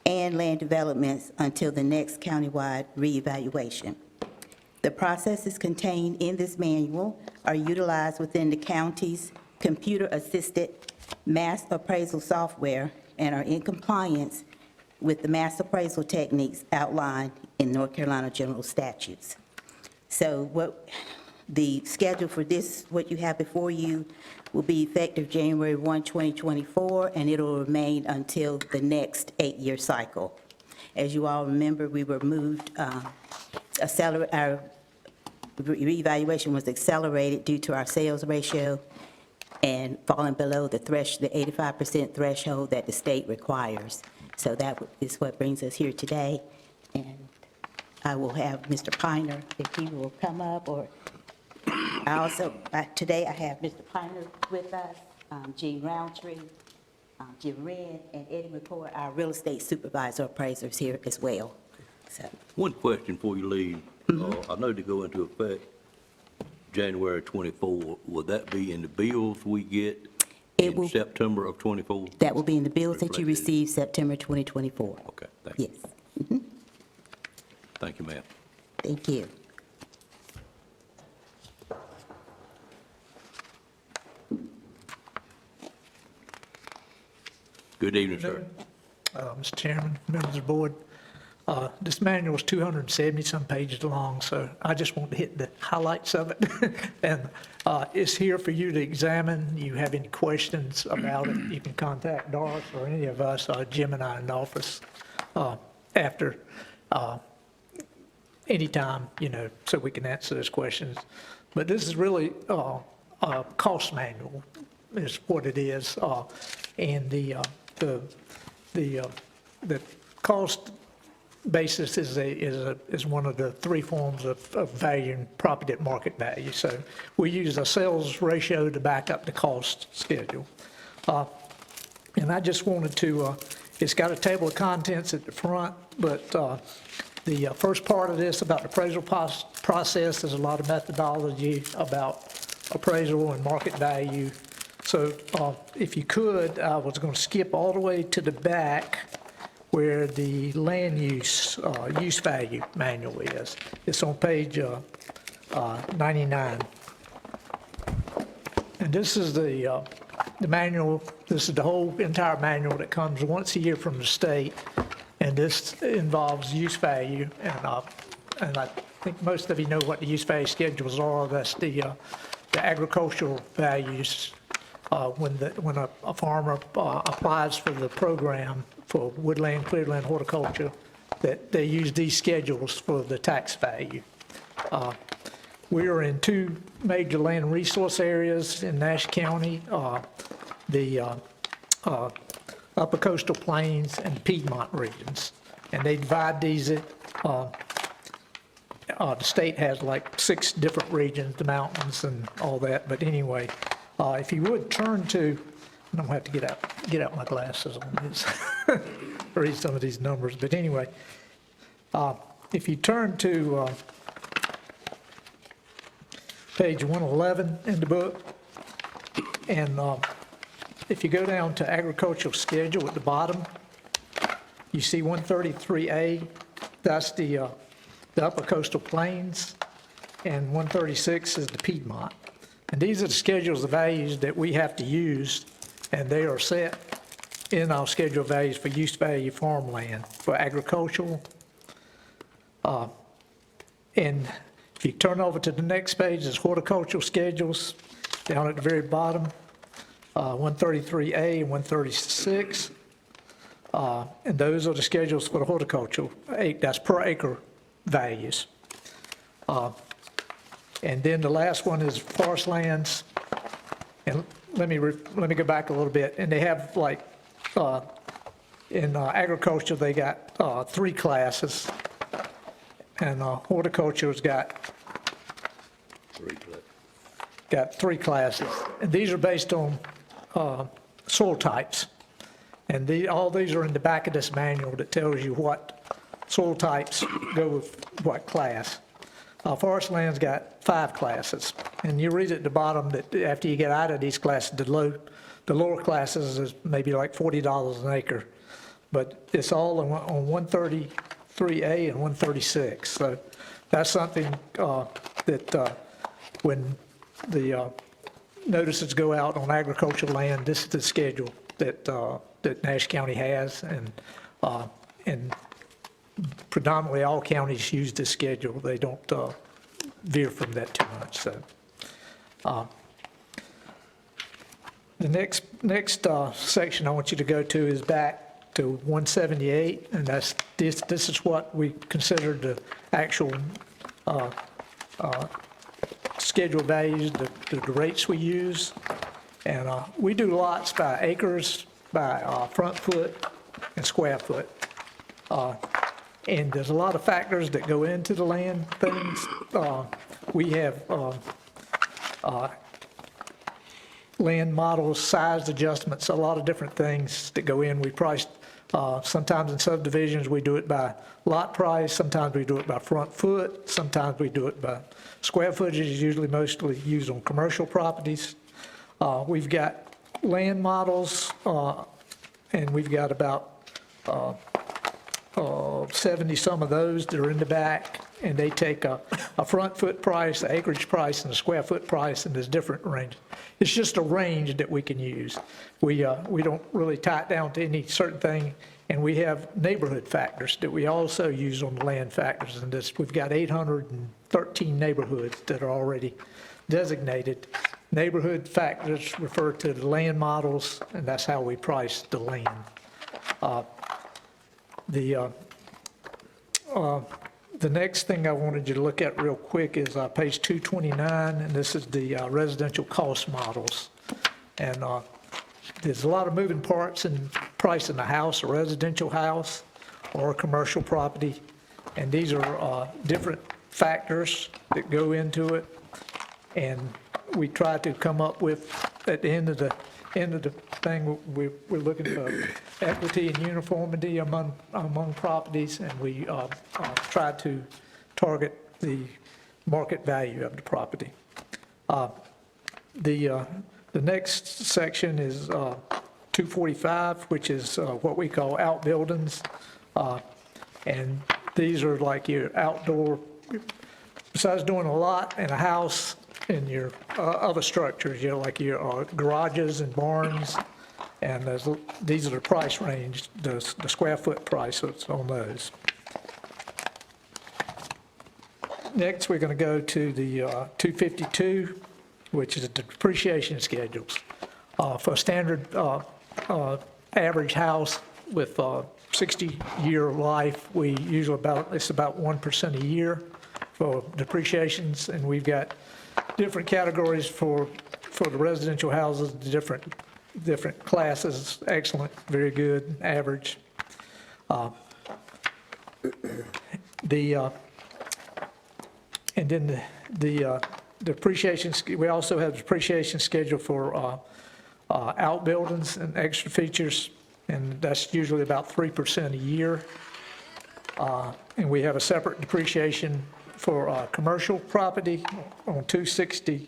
and land developments until the next countywide reevaluation. The processes contained in this manual are utilized within the county's computer-assisted mass appraisal software and are in compliance with the mass appraisal techniques outlined in North Carolina general statutes. So what the schedule for this, what you have before you, will be effective January 1, 2024, and it'll remain until the next 8-year cycle. As you all remember, we were moved, our reevaluation was accelerated due to our sales ratio and falling below the 85% threshold that the state requires. So that is what brings us here today. And I will have Mr. Piner, if he will come up, or today I have Mr. Piner with us, Gene Roundtree, Jim Red, and Eddie McCoy, our real estate supervisor appraisers here as well. So, One question before you leave. I know to go into effect January 24. Will that be in the bills we get in September of 24? that will be in the bills that you Reflected. receive September 2024. Okay, thank you. Yes, Thank you, ma'am. thank you. Good evening, sir. Mr. Chairman, members of the board, this manual is 270-some pages long, so I just want to hit the highlights of it. And it's here for you to examine. You have any questions about it, you can contact Doris or any of us, Jim and I in the office, after anytime, so we can answer those questions. But this is really a cost manual is what it is. And the cost basis is one of the three forms of valuing property at market value. So we use a sales ratio to back up the cost schedule. And I just wanted to, it's got a table of contents at the front, but the first part of this about the appraisal process, there's a lot of methodology about appraisal and market value. So if you could, I was going to skip all the way to the back where the land use value manual is. It's on page 99. And this is the manual, this is the whole entire manual that comes once a year from the state. And this involves use value. And I think most of you know what the use value schedules are. That's the agricultural values when a farmer applies for the program for woodland, clearland, horticulture, that they use these schedules for the tax value. We are in two major land resource areas in Nash County, the Upper Coastal Plains and Piedmont regions. And they divide these at, the state has like 6 different regions, the mountains and all that. But anyway, if you would turn to, I'm gonna have to get out my glasses on this, read some of these numbers. But anyway, if you turn to page 111 in the book, and if you go down to agricultural schedule at the bottom, you see 133A, that's the Upper Coastal Plains, and 136 is the Piedmont. And these are the schedules of values that we have to use, and they are set in our schedule of values for use value farmland, for agricultural. And if you turn over to the next page, there's horticultural schedules down at the very bottom, 133A and 136. And those are the schedules for the horticultural, that's per acre values. And then the last one is forest lands. And let me go back a little bit. And they have like, in agriculture, they got 3 classes. And horticulture's got 3 classes. And these are based on soil types. And all these are in the back of this manual that tells you what soil types go with what class. Forest land's got 5 classes. And you read at the bottom that after you get out of these classes, the lower classes is maybe like $40 an acre. But it's all on 133A and 136. So that's something that when the notices go out on agricultural land, this is the schedule that Nash County has, and predominantly all counties use this schedule. They don't veer from that too much. So the next section I want you to go to is back to 178, and that's this is what we consider the actual schedule values, the rates we use. And we do lots by acres, by front foot, and square foot. And there's a lot of factors that go into the land things. We have land models, size adjustments, a lot of different things that go in. We price, sometimes in subdivisions, we do it by lot price, sometimes we do it by front foot, sometimes we do it by square footage, is usually mostly used on commercial properties. We've got land models, and we've got about 70 some of those that are in the back, and they take a front foot price, the acreage price, and a square foot price, and there's different ranges. It's just a range that we can use. We don't really tie it down to any certain thing, and we have neighborhood factors that we also use on the land factors. And this, we've got 813 neighborhoods that are already designated. Neighborhood factors refer to the land models, and that's how we price the land. The next thing I wanted you to look at real quick is page 229, and this is the residential cost models. And there's a lot of moving parts in pricing a house, a residential house, or a commercial property. And these are different factors that go into it. And we try to come up with, at the end of the thing, we're looking for equity and uniformity among properties, and we try to target the market value of the property. The next section is 245, which is what we call outbuildings. And these are like your outdoor, besides doing a lot in a house, in your other structures, like your garages and barns, and these are the price range, the square foot price that's on those. Next, we're going to go to the 252, which is the depreciation schedules. For a standard average house with 60-year life, we usually it's about 1% a year for depreciations, and we've got different categories for the residential houses, different classes, excellent, very good, average. And then the depreciation, we also have depreciation schedule for outbuildings and extra features, and that's usually about 3% a year. And we have a separate depreciation for commercial property on 262.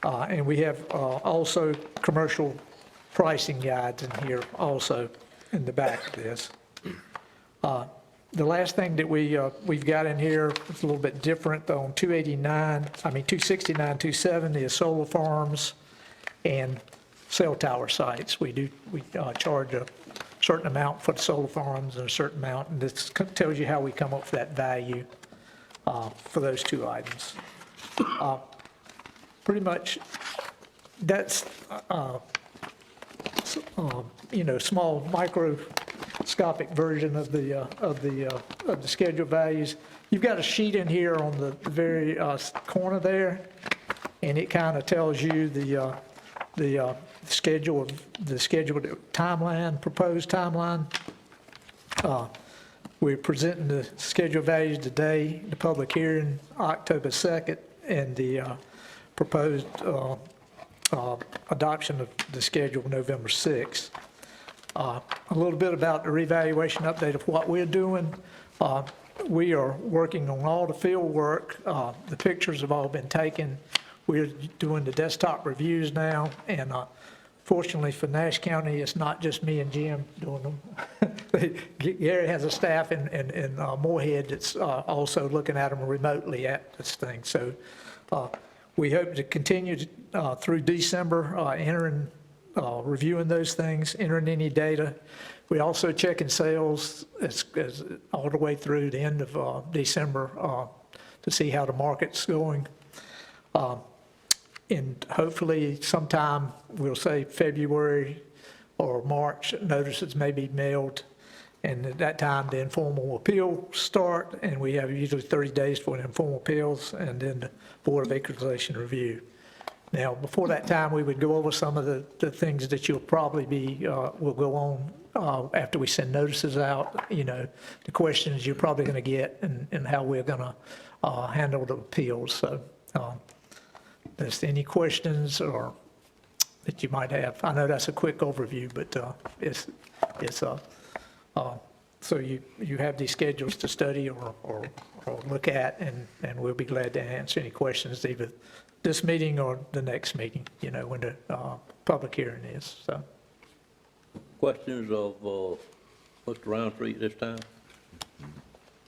And we have also commercial pricing guides in here also in the back of this. The last thing that we've got in here is a little bit different on 269, 270 is solar farms and cell tower sites. We charge a certain amount for the solar farms and a certain amount, and this tells you how we come up with that value for those two items. Pretty much, that's small microscopic version of the schedule values. You've got a sheet in here on the very corner there, and it kind of tells you the schedule timeline, proposed timeline. We're presenting the schedule values today, the public hearing October 2nd, and the proposed adoption of the schedule November 6th. A little bit about the revaluation update of what we're doing. We are working on all the field work. The pictures have all been taken. We're doing the desktop reviews now, and fortunately for Nash County, it's not just me and Jim doing them. Gary has a staff in Moorhead that's also looking at them remotely at this thing. So we hope to continue through December, reviewing those things, entering any data. We also checking sales as all the way through the end of December to see how the market's going. And hopefully sometime, we'll say February or March, notices may be mailed. And at that time, the informal appeal start, and we have usually 30 days for the informal appeals, and then the Board of Equalization review. Now, before that time, we would go over some of the things that you'll probably will go on after we send notices out, the questions you're probably going to get and how we're going to handle the appeals. So if there's any questions or that you might have, I know that's a quick overview, but so you have these schedules to study or look at, and we'll be glad to answer any questions, either this meeting or the next meeting, when the public hearing is, so. Questions of Mr. Roundtree at this time?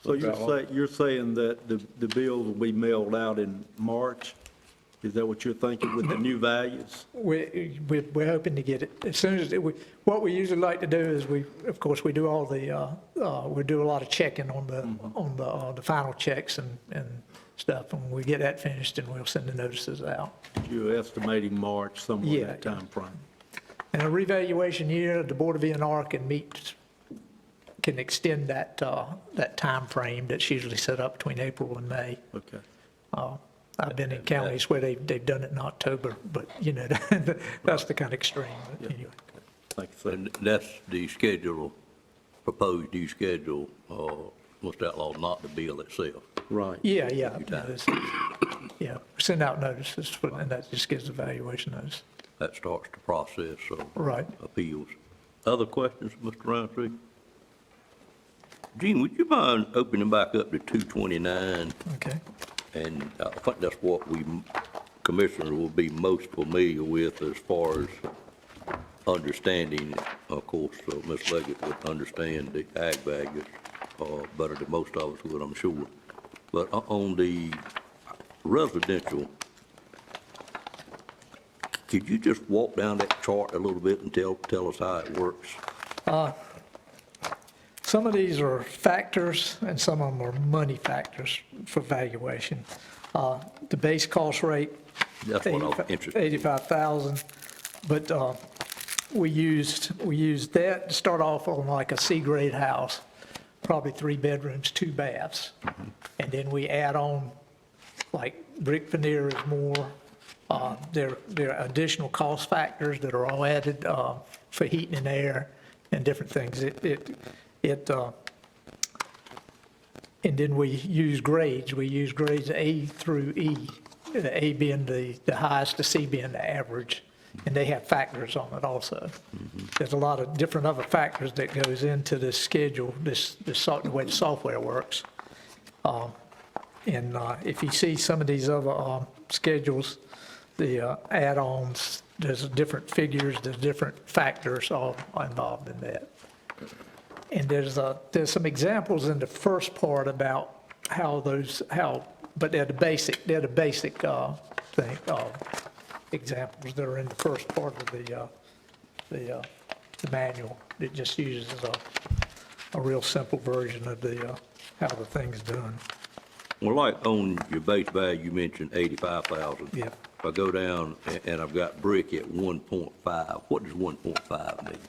So you're saying that the bill will be mailed out in March? Is that what you're thinking with the new values? We're hoping to get it as soon as, what we usually like to do is of course, we do all the, we do a lot of checking on the final checks and stuff. And when we get that finished, and we'll send the notices out. You're estimating March, somewhere in that Yeah. time frame. In a revaluation year, the Board of E&R can meet can extend that, that timeframe that's usually set up between April and May. Okay. I've been in counties where they've done it in October, but, you know, that's the kind of extreme, but anyway. Thank you. And that's the schedule, proposed new schedule, Mr. Outlaw, not the bill itself. Right. Yeah, yeah. Every time. Yeah, send out notices, and that just gives the valuation notice. That starts the process of Right. appeals. Other questions, Mr. Roundtree? Gene, would you mind opening back up to 229? Okay. And I think that's what we, commissioners, will be most familiar with as far as understanding. Of course, Ms. Leggett would understand the ag values better than most of us would, I'm sure. But on the residential, could you just walk down that chart a little bit and tell us how it works? Some of these are factors, and some of them are money factors for valuation. The base cost rate, That's what I'm interested in. 85,000, but we used that to start off on like a C-grade house, probably 3 bedrooms, 2 baths. And then we add on, like brick veneer is more. There are additional cost factors that are all added for heating and air and different things. And then we use grades. We use grades A through E, A being the highest, the C being the average, and they have factors on it also. There's a lot of different other factors that goes into this schedule, the way the software works. And if you see some of these other schedules, the add-ons, there's different figures, there's different factors all involved in that. And there's some examples in the first part about but they're the basic thing, examples that are in the first part of the manual. It just uses a real simple version of how the thing's done. Well, like on your base value, you mentioned 85,000. Yep. If I go down and I've got brick at 1.5, what does 1.5 mean?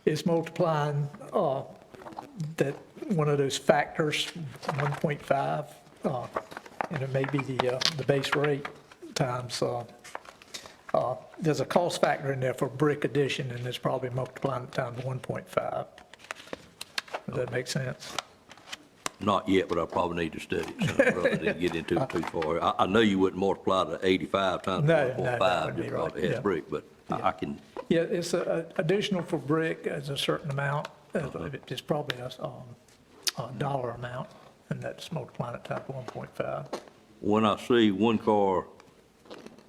It's multiplying that one of those factors, 1.5, and it may be the base rate times, there's a cost factor in there for brick addition, and it's probably multiplying it times 1.5. Does that make sense? Not yet, but I probably need to study it some rather than get into it too far. I know you wouldn't multiply the 85 times No, 1.5 that wouldn't be just because right, it has yeah. brick, but I can, Yeah, it's additional for brick as a certain amount. It's probably a dollar amount, and that's multiplying it times 1.5. when I see one-car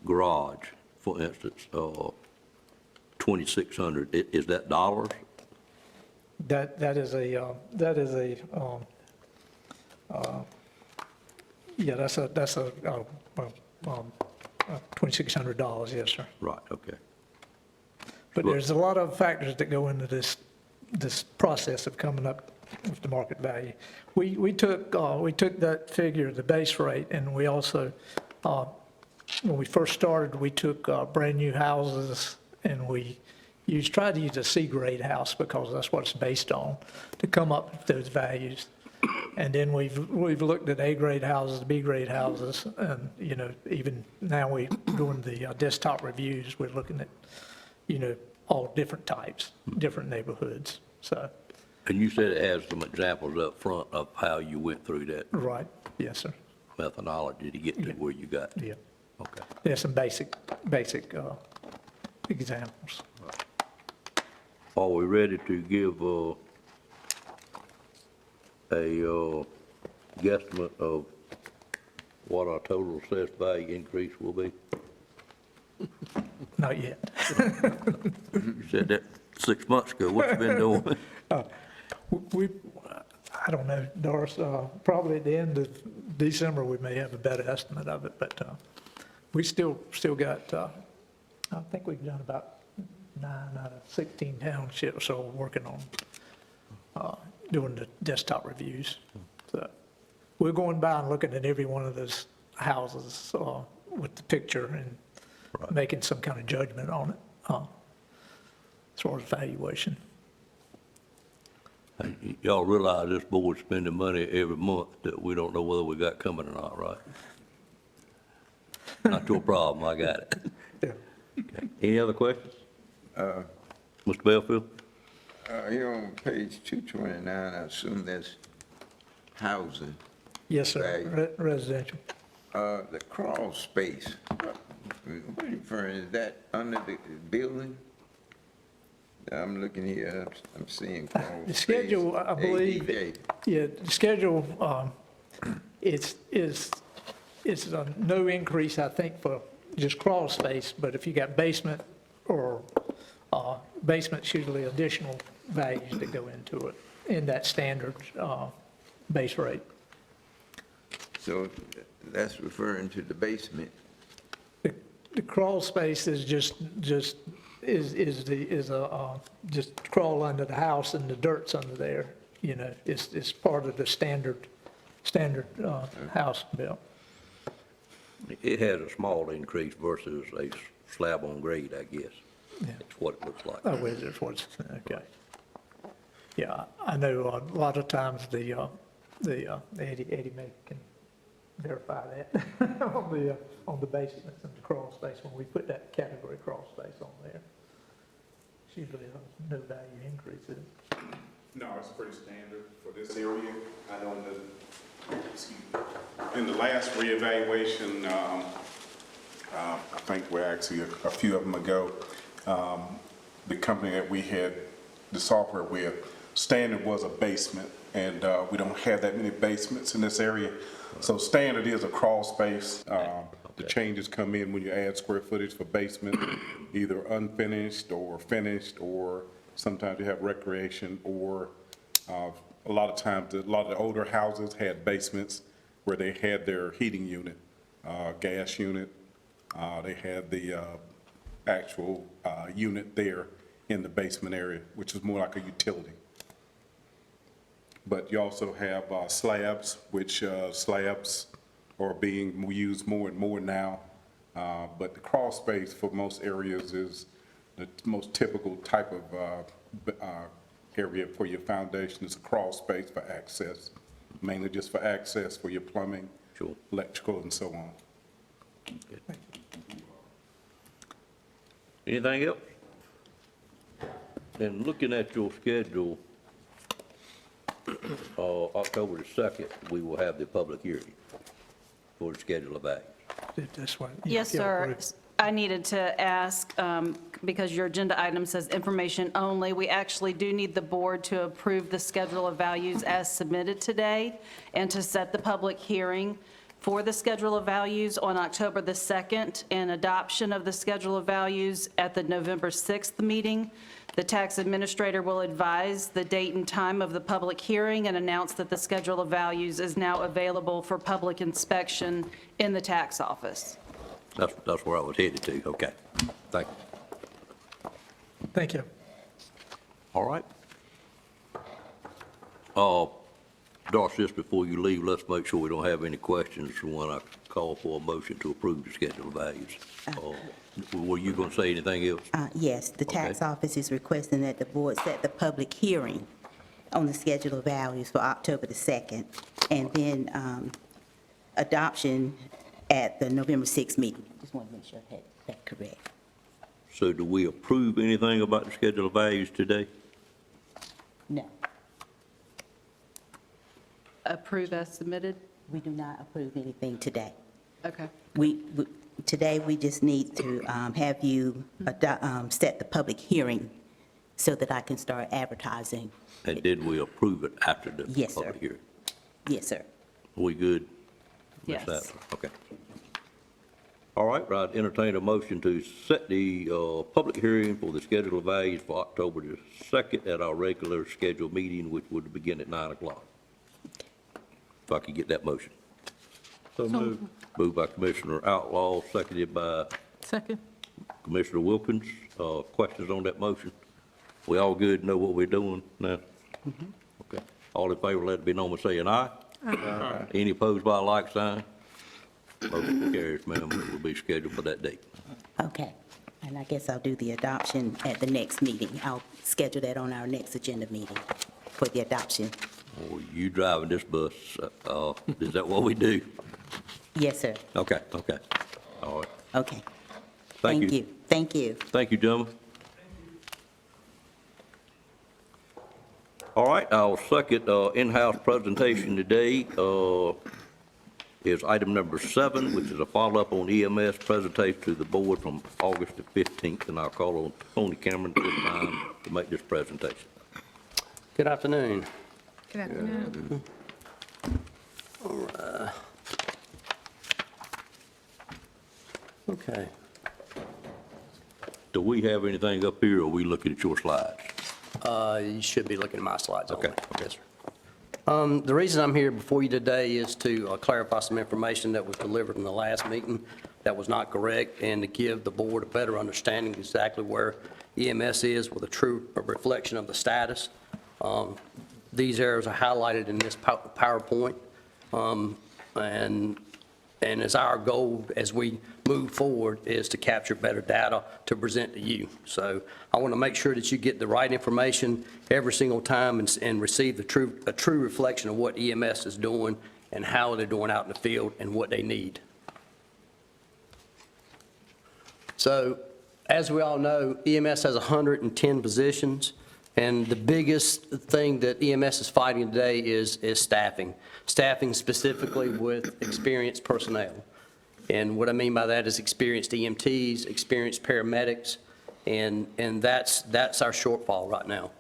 garage, for instance, 2,600, is that dollars? That is a yeah, that's a $2,600, yes, sir. Right, okay. But Look. there's a lot of factors that go into this process of coming up with the market value. We took that figure, the base rate, and we also, when we first started, we took brand-new houses, and we tried to use a C-grade house because that's what it's based on, to come up with those values. And then we've looked at A-grade houses, B-grade houses, and, you know, even now we're doing the desktop reviews, we're looking at, you know, all different types, different neighborhoods, so. And you said it has some examples up front of how you went through that Right, yes, sir, methodology to get to Yeah. where you got. yeah. Okay. There's some basic examples. Are we ready to give a guesstimate of what our total assessed value increase will be? Not yet. You said that 6 months ago. What you been doing? I don't know, Doris, probably at the end of December, we may have a better estimate of it, but we still got, I think we've done about 9 out of 16 townships, so we're working on doing the desktop reviews. So we're going by and looking at every one of those houses with the picture and making some kind of judgment on it as far as valuation. And y'all realize this board's spending money every month that we don't know whether we got coming or not, right? Not your problem, I got it. Yeah. Okay. Any other questions? Mr. Belfield? Here on page 229, I assume that's housing. Yes, sir, Right. Residential. The crawl space, what are you referring, is that under the building? I'm looking here, I'm seeing crawl The space. schedule, I believe, ADJ. yeah, the schedule, it's no increase, I think, for just crawl space, but if you got basement or basement's usually additional values that go into it in that standard base rate. So that's referring to the basement. The crawl space is just crawl under the house and the dirt's under there, you know, it's part of the standard house bill. It has a small increase versus a slab on grade, I guess. Yeah. That's what it looks like. Oh, well, there's what's, okay. Yeah, I know a lot of times Eddie May can verify that on the basements and the crawl space, when we put that category crawl space on there. It's usually no value increases. No, it's pretty standard for this area. I don't know, excuse me. In the last reevaluation, I think we're actually a few of them ago, the company that we had the software with, standard was a basement, and we don't have that many basements in this area. So standard is a crawl space. The changes come in when you add square footage for basement, either unfinished or finished, or sometimes you have recreation, or a lot of times, a lot of the older houses had basements where they had their heating unit, gas unit. They had the actual unit there in the basement area, which is more like a utility. But you also have slabs, which slabs are being used more and more now. But the crawl space for most areas is the most typical type of area for your foundation is a crawl space for access, mainly just for access for your plumbing, Sure. electrical, and so on. Anything else? And looking at your schedule, October the 2nd, we will have the public hearing for the schedule of values. That's what. Yes, sir. I needed to ask, because your agenda item says information only, we actually do need the board to approve the schedule of values as submitted today and to set the public hearing for the schedule of values on October the 2nd and adoption of the schedule of values at the November 6th meeting. The tax administrator will advise the date and time of the public hearing and announce that the schedule of values is now available for public inspection in the tax office. That's where I was headed to. Okay. Thank you. Thank you. All right. Doris, just before you leave, let's make sure we don't have any questions when I call for a motion to approve the schedule of values. Were you going to say anything else? Yes, the tax Okay. office is requesting that the board set the public hearing on the schedule of values for October the 2nd, and then adoption at the November 6th meeting. Just want to make sure I had that correct. So do we approve anything about the schedule of values today? No, Approve as submitted? we do not approve anything today. Okay. Today, we just need to have you set the public hearing so that I can start advertising. And did we approve it after the Yes, sir. public hearing? Yes, sir. We good? Ms. Yes. Sadler? Okay. All right, I'd entertain a motion to set the public hearing for the schedule of values for October the 2nd at our regular scheduled meeting, which would begin at 9 o'clock. If I could get that motion. So moved. Moved by Commissioner Outlaw, seconded by Second. Commissioner Wilkins. Questions on that motion? We all good, know what we're doing now? Okay. All in favor, let it be known by saying aye. Aye. Any opposed by a like sign? Motion carries, ma'am. It will be scheduled for that date. Okay. And I guess I'll do the adoption at the next meeting. I'll schedule that on our next agenda meeting for the adoption. Oh, you driving this bus, is that what we do? Yes, sir. Okay, okay. All right. Okay. Thank you. Thank you. Thank you, gentlemen. All right, our second in-house presentation today is item number 7, which is a follow-up on EMS presentation to the board from August the 15th, and I'll call on Tony Cameron this time to make this presentation. Good afternoon. Good afternoon. Okay. Do we have anything up here, or are we looking at your slides? You should be looking at my slides only. Okay, okay. Yes, sir. The reason I'm here before you today is to clarify some information that was delivered in the last meeting that was not correct, and to give the board a better understanding exactly where EMS is with a true reflection of the status. These errors are highlighted in this PowerPoint, and it's our goal as we move forward is to capture better data to present to you. So I want to make sure that you get the right information every single time and receive a true reflection of what EMS is doing and how they're doing out in the field and what they need. So as we all know, EMS has 110 positions, and the biggest thing that EMS is fighting today is staffing. Staffing specifically with experienced personnel. And what I mean by that is experienced EMTs, experienced paramedics, and that's our shortfall right now.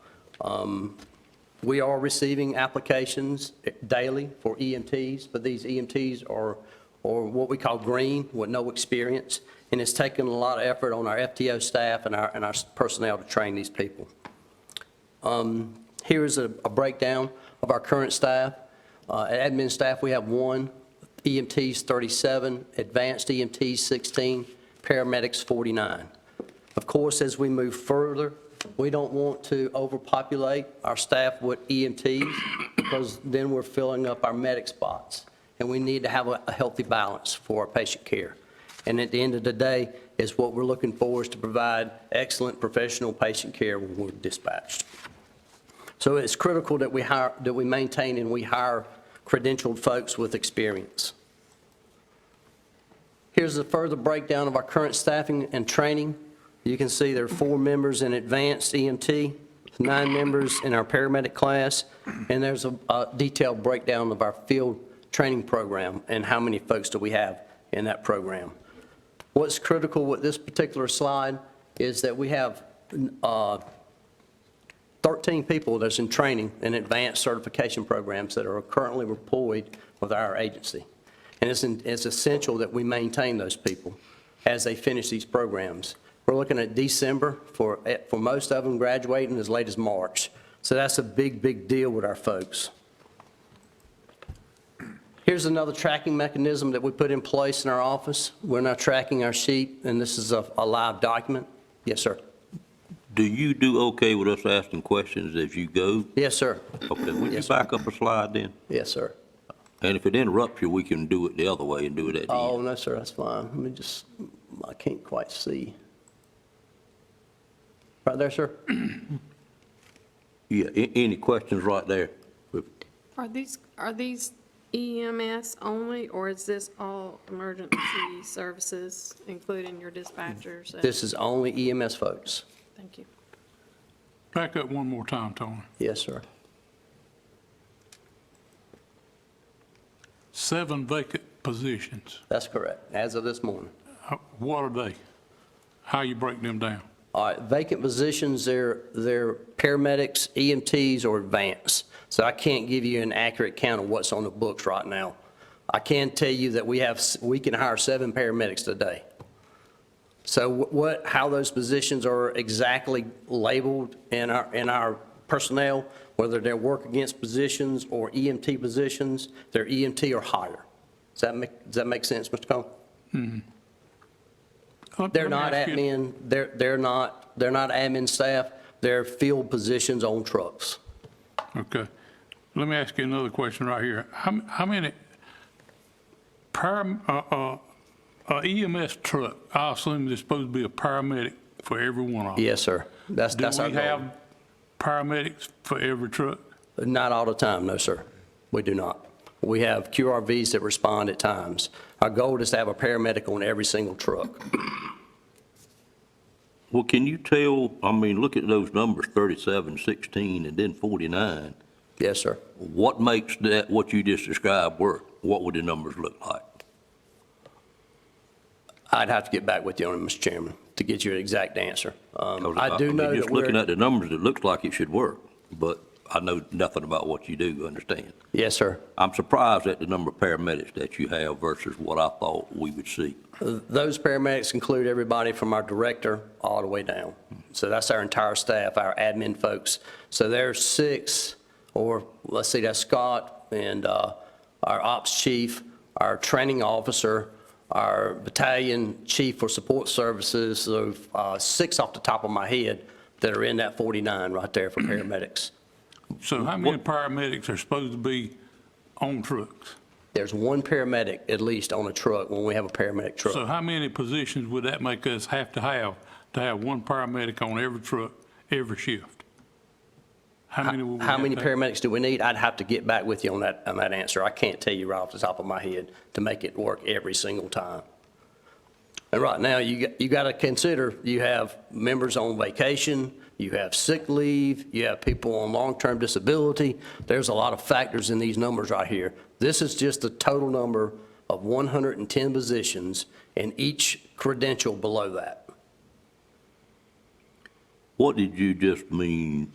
We are receiving applications daily for EMTs, but these EMTs are what we call green, with no experience, and it's taken a lot of effort on our FTO staff and our personnel to train these people. Here is a breakdown of our current staff. Admin staff, we have 1, EMTs 37, advanced EMTs 16, paramedics 49. Of course, as we move further, we don't want to overpopulate our staff with EMTs because then we're filling up our medic spots, and we need to have a healthy balance for our patient care. And at the end of the day, is what we're looking for is to provide excellent professional patient care when we're dispatched. So it's critical that we maintain and we hire credentialed folks with experience. Here's a further breakdown of our current staffing and training. You can see there are 4 members in advanced EMT, 9 members in our paramedic class, and there's a detailed breakdown of our field training program and how many folks do we have in that program. What's critical with this particular slide is that we have 13 people that's in training in advanced certification programs that are currently employed with our agency. And it's essential that we maintain those people as they finish these programs. We're looking at December for most of them graduating as late as March. So that's a big, big deal with our folks. Here's another tracking mechanism that we put in place in our office. We're now tracking our sheet, and this is a live document. Yes, sir. Do you do okay with us asking questions as you go? Yes, sir. Okay, would you Yes, back up a slide then? Yes, sir. And if it interrupts you, we can do it the other way and do it at the Oh, end. no, sir, that's fine. Let me just, I can't quite see. Right there, sir? Yeah, any questions right there? Are these EMS only, or is this all emergency services, including your dispatchers? This is only EMS folks. Thank you. Back up one more time, Tony. Yes, sir. 7 vacant positions. That's correct, as of this morning. What are they? How you break them down? All right, vacant positions, they're paramedics, EMTs, or advanced. So I can't give you an accurate count of what's on the books right now. I can tell you that we can hire 7 paramedics today. So how those positions are exactly labeled in our personnel, whether they're work against positions or EMT positions, they're EMT or higher. Does that make sense, Mr. Cohen? They're not admin, they're not admin staff, they're field positions on trucks. Okay. Let me ask you another question right here. How many EMS truck, I assume there's supposed to be a paramedic for every one of them. Yes, sir. That's Do our we goal. have paramedics for every truck? Not all the time, no, sir. We do not. We have QRVs that respond at times. Our goal is to have a paramedic on every single truck. Well, can you tell, I mean, look at those numbers, 37, 16, and then 49. Yes, sir. What makes that, what you just described, work? What would the numbers look like? I'd have to get back with you on it, Mr. Chairman, to get you an exact answer. 'Cause I do mean, know just that looking we're, at the numbers, it looks like it should work, but I know nothing about what you do, understand? yes, sir. I'm surprised at the number of paramedics that you have versus what I thought we would see. Those paramedics include everybody from our director all the way down. So that's our entire staff, our admin folks. So there's 6, or let's see, that's Scott and our ops chief, our training officer, our battalion chief for support services, so 6 off the top of my head that are in that 49 right there for paramedics. So how many paramedics are supposed to be on trucks? There's 1 paramedic at least on a truck when we have a paramedic truck. So how many positions would that make us have to have 1 paramedic on every truck, every shift? How many would we How have many to have? paramedics do we need? I'd have to get back with you on that answer. I can't tell you right off the top of my head to make it work every single time. And right now, you got to consider, you have members on vacation, you have sick leave, you have people on long-term disability. There's a lot of factors in these numbers right here. This is just the total number of 110 positions and each credential below that. What did you just mean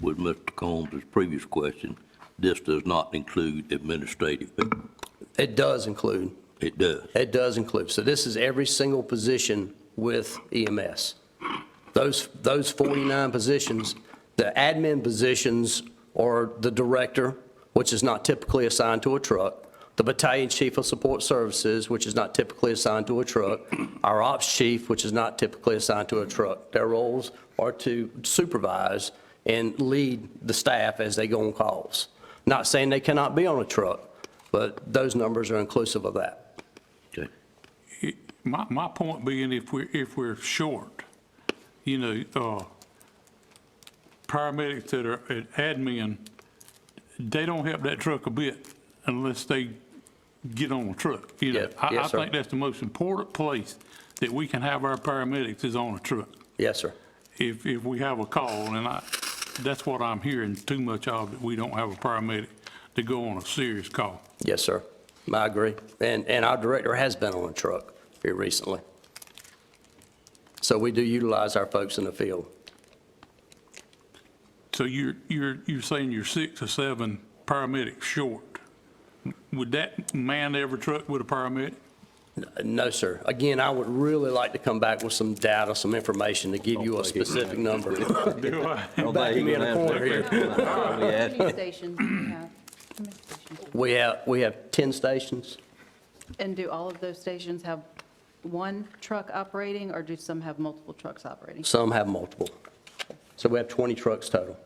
with Mr. Combs' previous question? This does not include administrative people? It does include. It does. It does include. So this is every single position with EMS. Those 49 positions, the admin positions are the director, which is not typically assigned to a truck, the battalion chief of support services, which is not typically assigned to a truck, our ops chief, which is not typically assigned to a truck. Their roles are to supervise and lead the staff as they go on calls. Not saying they cannot be on a truck, but those numbers are inclusive of that. Okay. My point being, if we're short, paramedics that are at admin, they don't help that truck a bit unless they get on a truck. Yes, I sir. think that's the most important place that we can have our paramedics is on a truck. Yes, sir. If we have a call, and that's what I'm hearing too much of, that we don't have a paramedic to go on a serious call. Yes, sir. I agree. And our director has been on a truck here recently. So we do utilize our folks in the field. So you're saying you're 6 or 7 paramedics short. Would that man every truck with a paramedic? No, sir. Again, I would really like to come back with some data, some information to give you a specific number. Do I? Backing me in a corner here. How many stations do you have? How many stations? We have 10 stations. And do all of those stations have 1 truck operating, or do some have multiple trucks operating? Some have multiple. So we have 20 trucks total.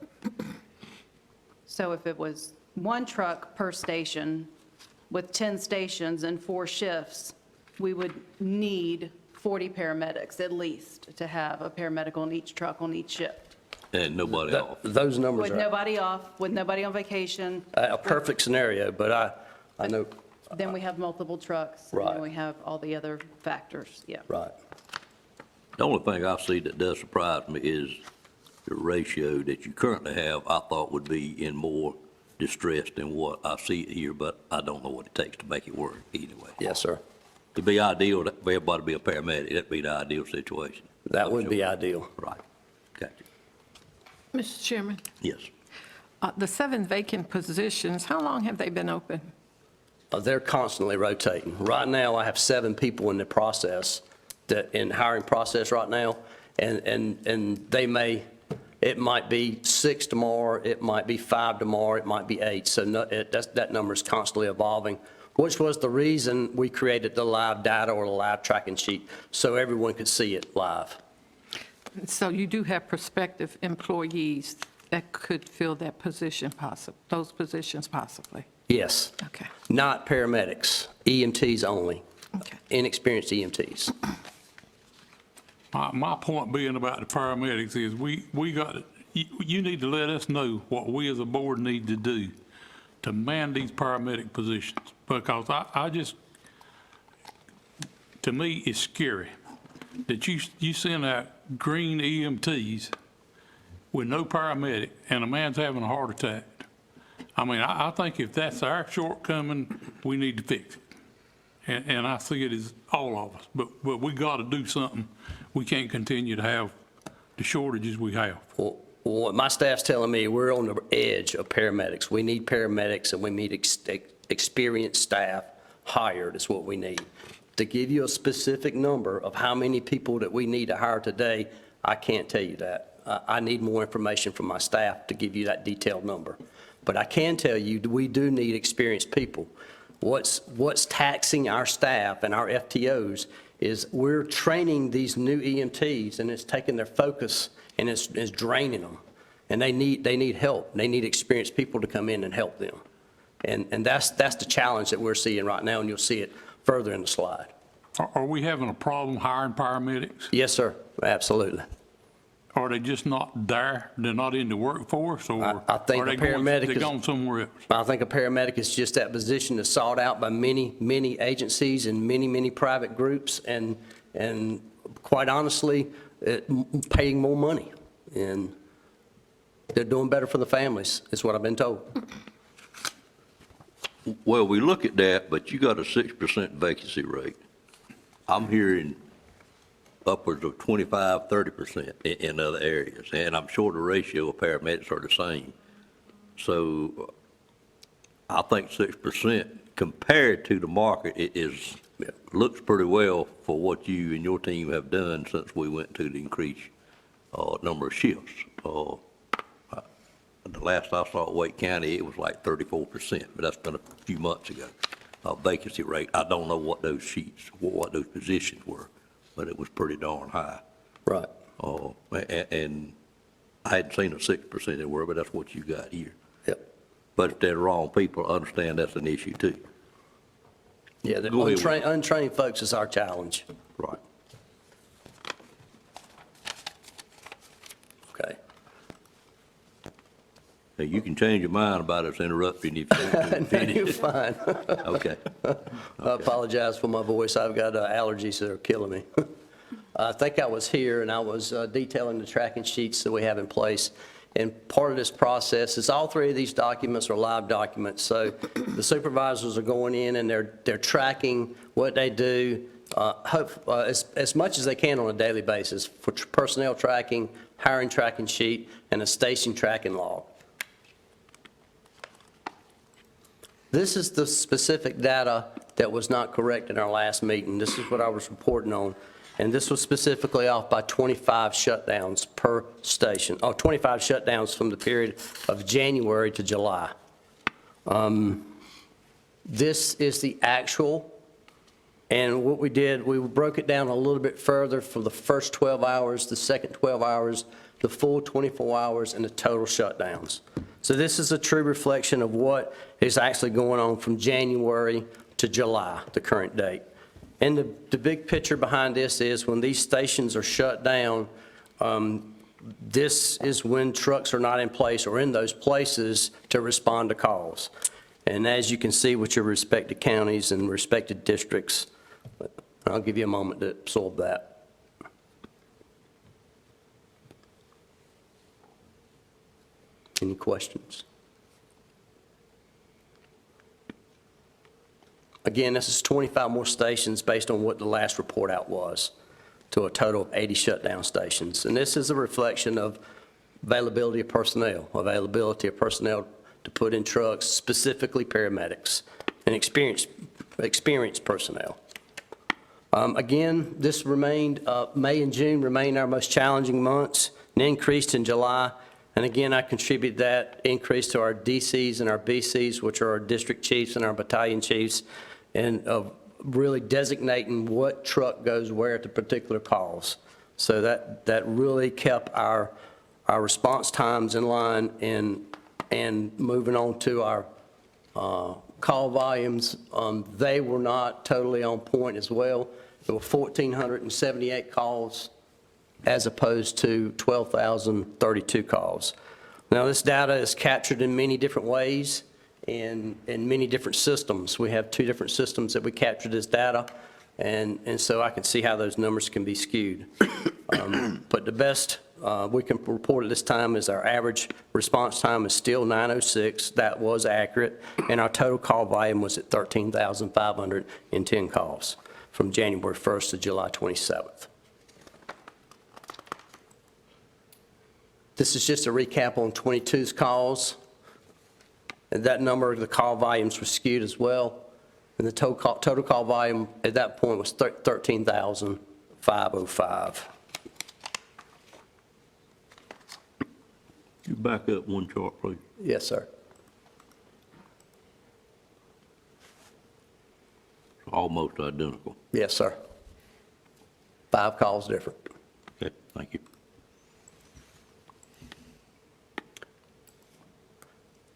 So if it was 1 truck per station with 10 stations and 4 shifts, we would need 40 paramedics at least to have a paramedic on each truck on each shift. And nobody off. Those numbers With are nobody off, with nobody on vacation, a perfect scenario, but I know, then we have multiple trucks. And Right. then we have all the other factors, yeah. right. The only thing I see that does surprise me is the ratio that you currently have, I thought would be in more distress than what I see it here, but I don't know what it takes to make it work anyway. Yes, sir. It'd be ideal for everybody to be a paramedic. That'd be the ideal situation. That would be ideal. Right. Gotcha. Mr. Chairman, Yes. the 7 vacant positions, how long have they been open? They're constantly rotating. Right now, I have 7 people in the process, in hiring process right now, and they it might be 6 tomorrow, it might be 5 tomorrow, it might be 8. So that number is constantly evolving, which was the reason we created the live data or the live tracking sheet, so everyone could see it live. So you do have prospective employees that could fill that position those positions possibly? Yes. Okay. Not paramedics, EMTs only. Okay. inexperienced EMTs. My point being about the paramedics is we got, you need to let us know what we as a board need to do to man these paramedic positions. Because I just, to me, it's scary that you send out green EMTs with no paramedic and a man's having a heart attack. I mean, I think if that's our shortcoming, we need to fix it. And I see it as all of us, but we got to do something. We can't continue to have the shortages we have. Well, what my staff's telling me, we're on the edge of paramedics. We need paramedics, and we need experienced staff hired is what we need. To give you a specific number of how many people that we need to hire today, I can't tell you that. I need more information from my staff to give you that detailed number. But I can tell you, we do need experienced people. What's taxing our staff and our FTOs is we're training these new EMTs, and it's taking their focus and it's draining them. And they need help. They need experienced people to come in and help them. And that's the challenge that we're seeing right now, and you'll see it further in the slide. Are we having a problem hiring paramedics? Yes, sir, absolutely. Are they just not there? They're not in the workforce, or I think are they a paramedic they're is- gone somewhere else? I think a paramedic is just that position that's sought out by many, many agencies and many, many private groups, and quite honestly, paying more money. And they're doing better for the families, is what I've been told. Well, we look at that, but you got a 6% vacancy rate. I'm hearing upwards of 25, 30% in other areas, and I'm sure the ratio of paramedics are the same. So I think 6% compared to the market looks pretty well for what you and your team have done since we went to the increased number of shifts. The last I saw at Wake County, it was like 34%, but that's been a few months ago. Vacancy rate, I don't know what those sheets, what those positions were, but it was pretty darn high. Right. And I hadn't seen a 6% anywhere, but that's what you got here. Yep. But if they're wrong people, understand that's an issue too. Yeah, the Go ahead. untrained folks is our challenge. Right. Okay. Now, you can change your mind about us interrupting if you want to No, finish. you're fine. Okay. I apologize for my voice. I've got allergies that are killing me. I think I was here, and I was detailing the tracking sheets that we have in place. And part of this process is all three of these documents are live documents. So the supervisors are going in, and they're tracking what they do as much as they can on a daily basis for personnel tracking, hiring tracking sheet, and a station tracking log. This is the specific data that was not correct in our last meeting. This is what I was reporting on. And this was specifically off by 25 shutdowns per station, 25 shutdowns from the period of January to July. This is the actual, and what we did, we broke it down a little bit further for the first 12 hours, the second 12 hours, the full 24 hours, and the total shutdowns. So this is a true reflection of what is actually going on from January to July, the current date. And the big picture behind this is when these stations are shut down, this is when trucks are not in place or in those places to respond to calls. And as you can see with your respective counties and respective districts, I'll give you a moment to absorb that. Any questions? Again, this is 25 more stations based on what the last report out was, to a total of 80 shutdown stations. And this is a reflection of availability of personnel to put in trucks, specifically paramedics and experienced personnel. Again, this remained, May and June remained our most challenging months, and increased in July. And again, I contribute that increase to our DCs and our BCs, which are our district chiefs and our battalion chiefs, and of really designating what truck goes where at the particular calls. So that really kept our response times in line and moving on to our call volumes, they were not totally on point as well. There were 1,478 calls as opposed to 12,032 calls. Now, this data is captured in many different ways and in many different systems. We have 2 different systems that we capture this data, and so I can see how those numbers can be skewed. But the best we can report at this time is our average response time is still 9:06. That was accurate, and our total call volume was at 13,510 calls from January 1st to July 27th. This is just a recap on 22's calls. And that number, the call volumes were skewed as well. And the total call volume at that point was 13,505. You back up one chart, please. Yes, sir. Almost identical. Yes, sir. 5 calls different. Okay, thank you.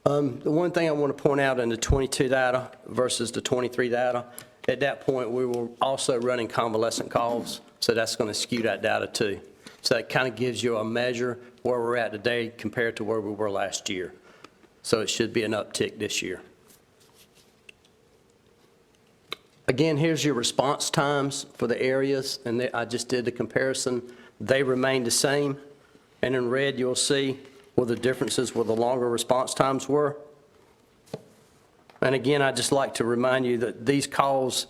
The one thing I want to point out in the 22 data versus the 23 data, at that point, we were also running convalescent calls, so that's going to skew that data too. So that kind of gives you a measure where we're at today compared to where we were last year. So it should be an uptick this year. Again, here's your response times for the areas, and I just did the comparison. They remain the same, and in red, you'll see where the differences where the longer response times were. And again, I'd just like to remind you that these calls,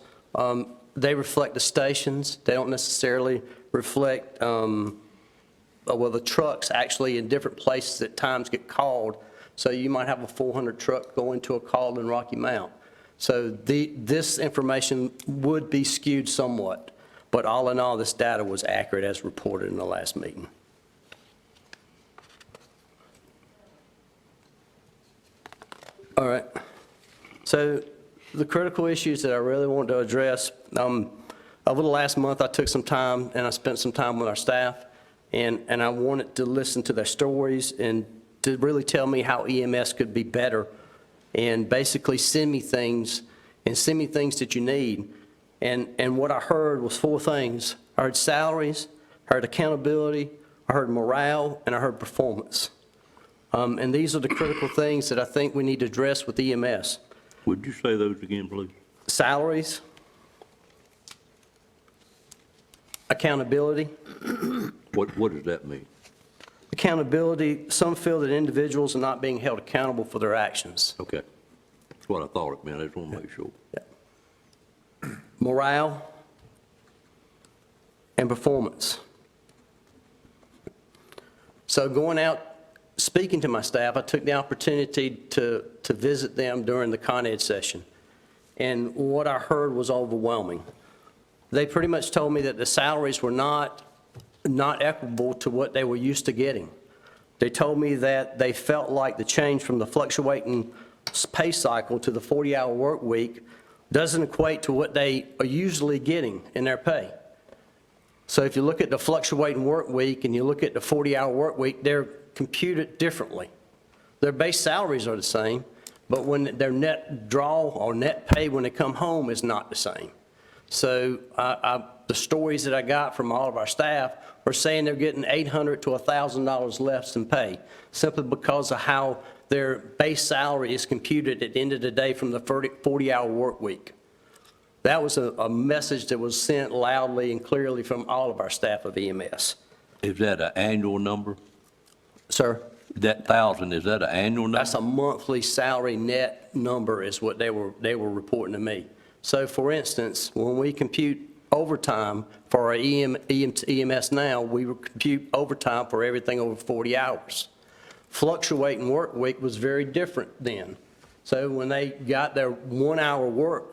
they reflect the stations. They don't necessarily reflect, well, the trucks actually in different places at times get called. So you might have a 400 truck going to a call in Rocky Mount. So this information would be skewed somewhat, but all in all, this data was accurate as reported in the last meeting. All right. So the critical issues that I really want to address, over the last month, I took some time and I spent some time with our staff, and I wanted to listen to their stories and to really tell me how EMS could be better, and basically send me things that you need. And what I heard was 4 things. I heard salaries, I heard accountability, I heard morale, and I heard performance. And these are the critical things that I think we need to address with EMS. Would you say those again, please? Salaries, accountability. What does that mean? Accountability, some feel that individuals are not being held accountable for their actions. Okay. That's what I thought it meant. I just want to make sure. Morale and performance. So going out, speaking to my staff, I took the opportunity to visit them during the Con Ed session. And what I heard was overwhelming. They pretty much told me that the salaries were not equitable to what they were used to getting. They told me that they felt like the change from the fluctuating pay cycle to the 40-hour work week doesn't equate to what they are usually getting in their pay. So if you look at the fluctuating work week and you look at the 40-hour work week, they're computed differently. Their base salaries are the same, but when their net draw or net pay when they come home is not the same. So the stories that I got from all of our staff are saying they're getting $800 to $1,000 less in pay, simply because of how their base salary is computed at the end of the day from the 40-hour work week. That was a message that was sent loudly and clearly from all of our staff of EMS. Is that an annual number? Sir? That 1,000, is that an annual number? That's a monthly salary net number is what they were reporting to me. So for instance, when we compute overtime for our EMS now, we compute overtime for everything over 40 hours. Fluctuating work week was very different then. So when they got their 1 hour work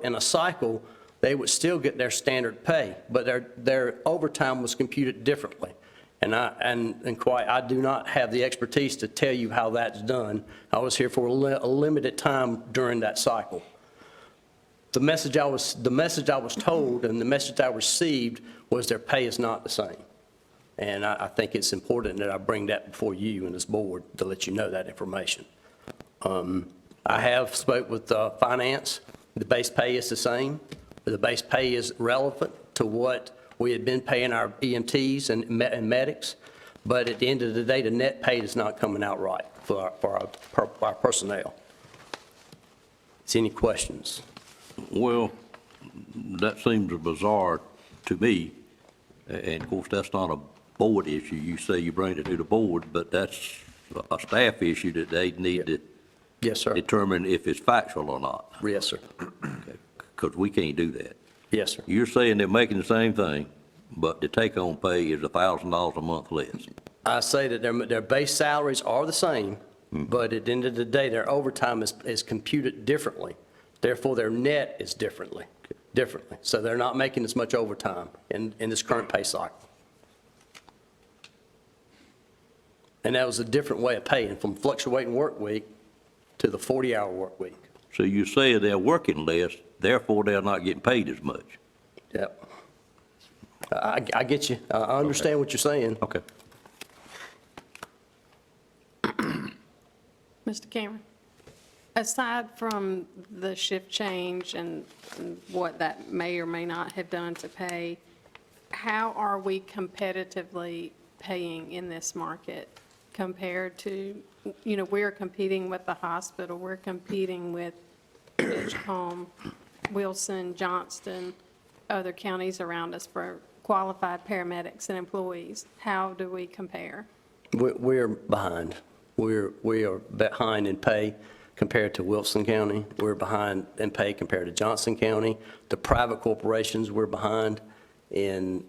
in a cycle, they would still get their standard pay, but their overtime was computed differently. And I do not have the expertise to tell you how that's done. I was here for a limited time during that cycle. The message I was told and the message I received was their pay is not the same. And I think it's important that I bring that before you and this board to let you know that information. I I have spoke with finance. The base pay is the same. The base pay is relevant to what we had been paying our EMTs and medics, but at the end of the day, the net pay is not coming out right for our personnel. Is any questions? Well, that seems bizarre to me, and of course, that's not a board issue. You say you bring it to the board, but that's a staff issue that they need to Yes, sir. determine if it's factual or not, Yes, sir. because we can't do that. Yes, sir. You're saying they're making the same thing, but the take-home pay is $1,000 a month less. I say that their base salaries are the same, but at the end of the day, their overtime is computed differently. Therefore, their net is differently. So they're not making as much overtime in this current pay cycle. And that was a different way of paying, from fluctuating work week to the 40-hour work week. So you say they're working less, therefore they're not getting paid as much. Yep. I get you. I understand what you're saying. Okay. Mr. Cameron, aside from the shift change and what that may or may not have done to pay, how are we competitively paying in this market compared to, we're competing with the hospital, we're competing with Edgecombe, Wilson, Johnston, other counties around us for qualified paramedics and employees. How do we compare? We're behind. We are behind in pay compared to Wilson County. We're behind in pay compared to Johnson County. The private corporations, we're behind in,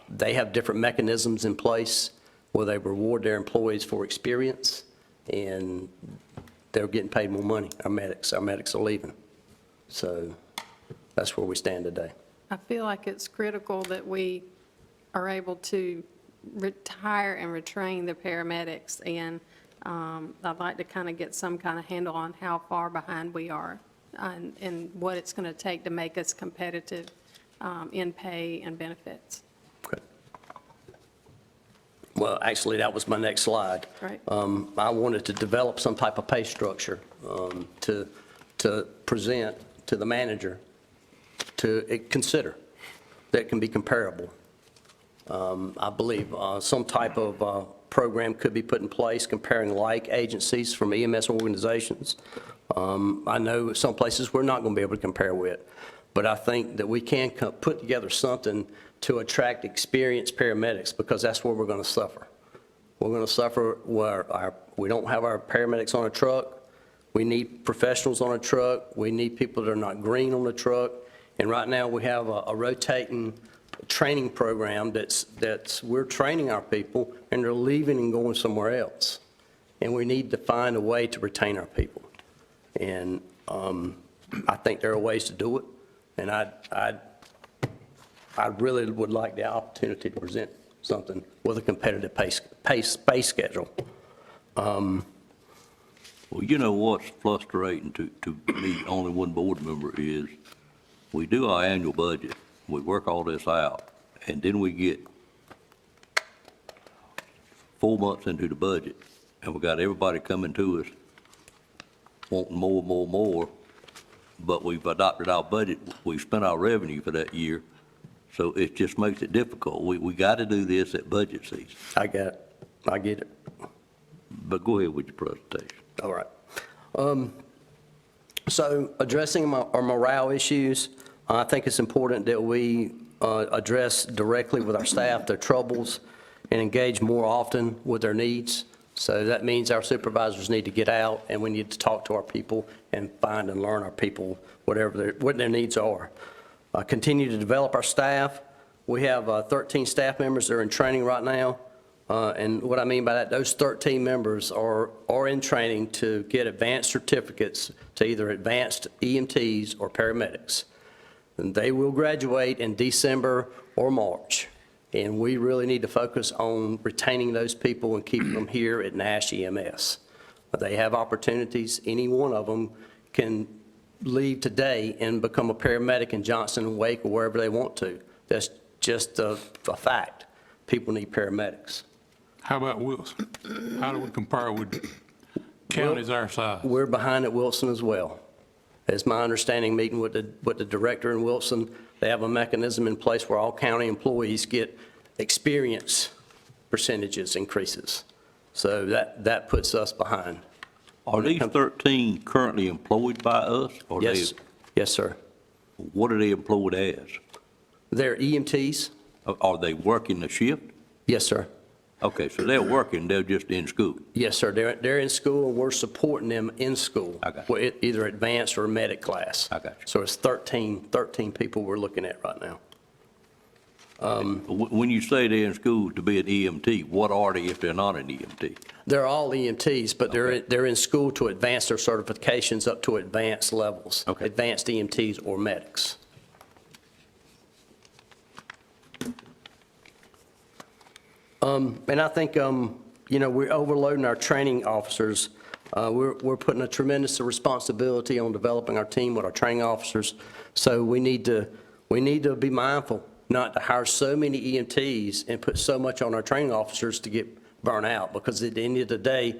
they have different mechanisms in place where they reward their employees for experience, and they're getting paid more money. Our medics are leaving. So that's where we stand today. I feel like it's critical that we are able to retire and retrain the paramedics, and I'd like to kind of get some kind of handle on how far behind we are and what it's going to take to make us competitive in pay and benefits. Okay. Well, actually, that was my next slide. Right. I wanted to develop some type of pay structure to present to the manager to consider that can be comparable. I believe some type of program could be put in place comparing like agencies from EMS organizations. I know some places we're not going to be able to compare with, but I think that we can put together something to attract experienced paramedics, because that's where we're going to suffer. We're going to suffer where we don't have our paramedics on a truck. We need professionals on a truck. We need people that are not green on the truck. And right now, we have a rotating training program that's we're training our people, and they're leaving and going somewhere else. And we need to find a way to retain our people. And I think there are ways to do it. And I really would like the opportunity to present something with a competitive pay schedule. Well, you know what's frustrating to me, only one board member, is we do our annual budget, we work all this out, and then we get 4 months into the budget, and we got everybody coming to us wanting more, but we've adopted our budget, we've spent our revenue for that year, so it just makes it difficult. We got to do this at budget season. I get it. I get it. But go ahead with your presentation. All right. So addressing our morale issues, I think it's important that we address directly with our staff their troubles and engage more often with their needs. So that means our supervisors need to get out, and we need to talk to our people and find and learn our people, what their needs are. Continue to develop our staff. We have 13 staff members that are in training right now. And what I mean by that, those 13 members are in training to get advanced certificates to either advanced EMTs or paramedics. And they will graduate in December or March. And we really need to focus on retaining those people and keeping them here at Nash EMS. They have opportunities. Any one of them can leave today and become a paramedic in Johnston and Wake or wherever they want to. That's just a fact. People need paramedics. How about Wilson? How do we compare with counties our size? We're behind at Wilson as well. It's my understanding, meeting with the director in Wilson, they have a mechanism in place where all county employees get experience percentages increases. So that puts us behind. Are these 13 currently employed by us? Or Yes, yes, sir. what are they employed as? They're EMTs? Are they working the shift? Yes, sir. Okay, so they're working, they're just in school. Yes, sir. They're in school, and we're supporting them in school. I got you. With either advanced or medic class. I got you. So it's 13 people we're looking at right now. When you say they're in school to be an EMT, what are they if they're not an EMT? They're all EMTs, but they're in school to advance their certifications up to advanced levels. Okay. Advanced EMTs or medics. And I think, we're overloading our training officers. We're putting a tremendous responsibility on developing our team with our training officers. So we need to be mindful not to hire so many EMTs and put so much on our training officers to get burnt out, because at the end of the day,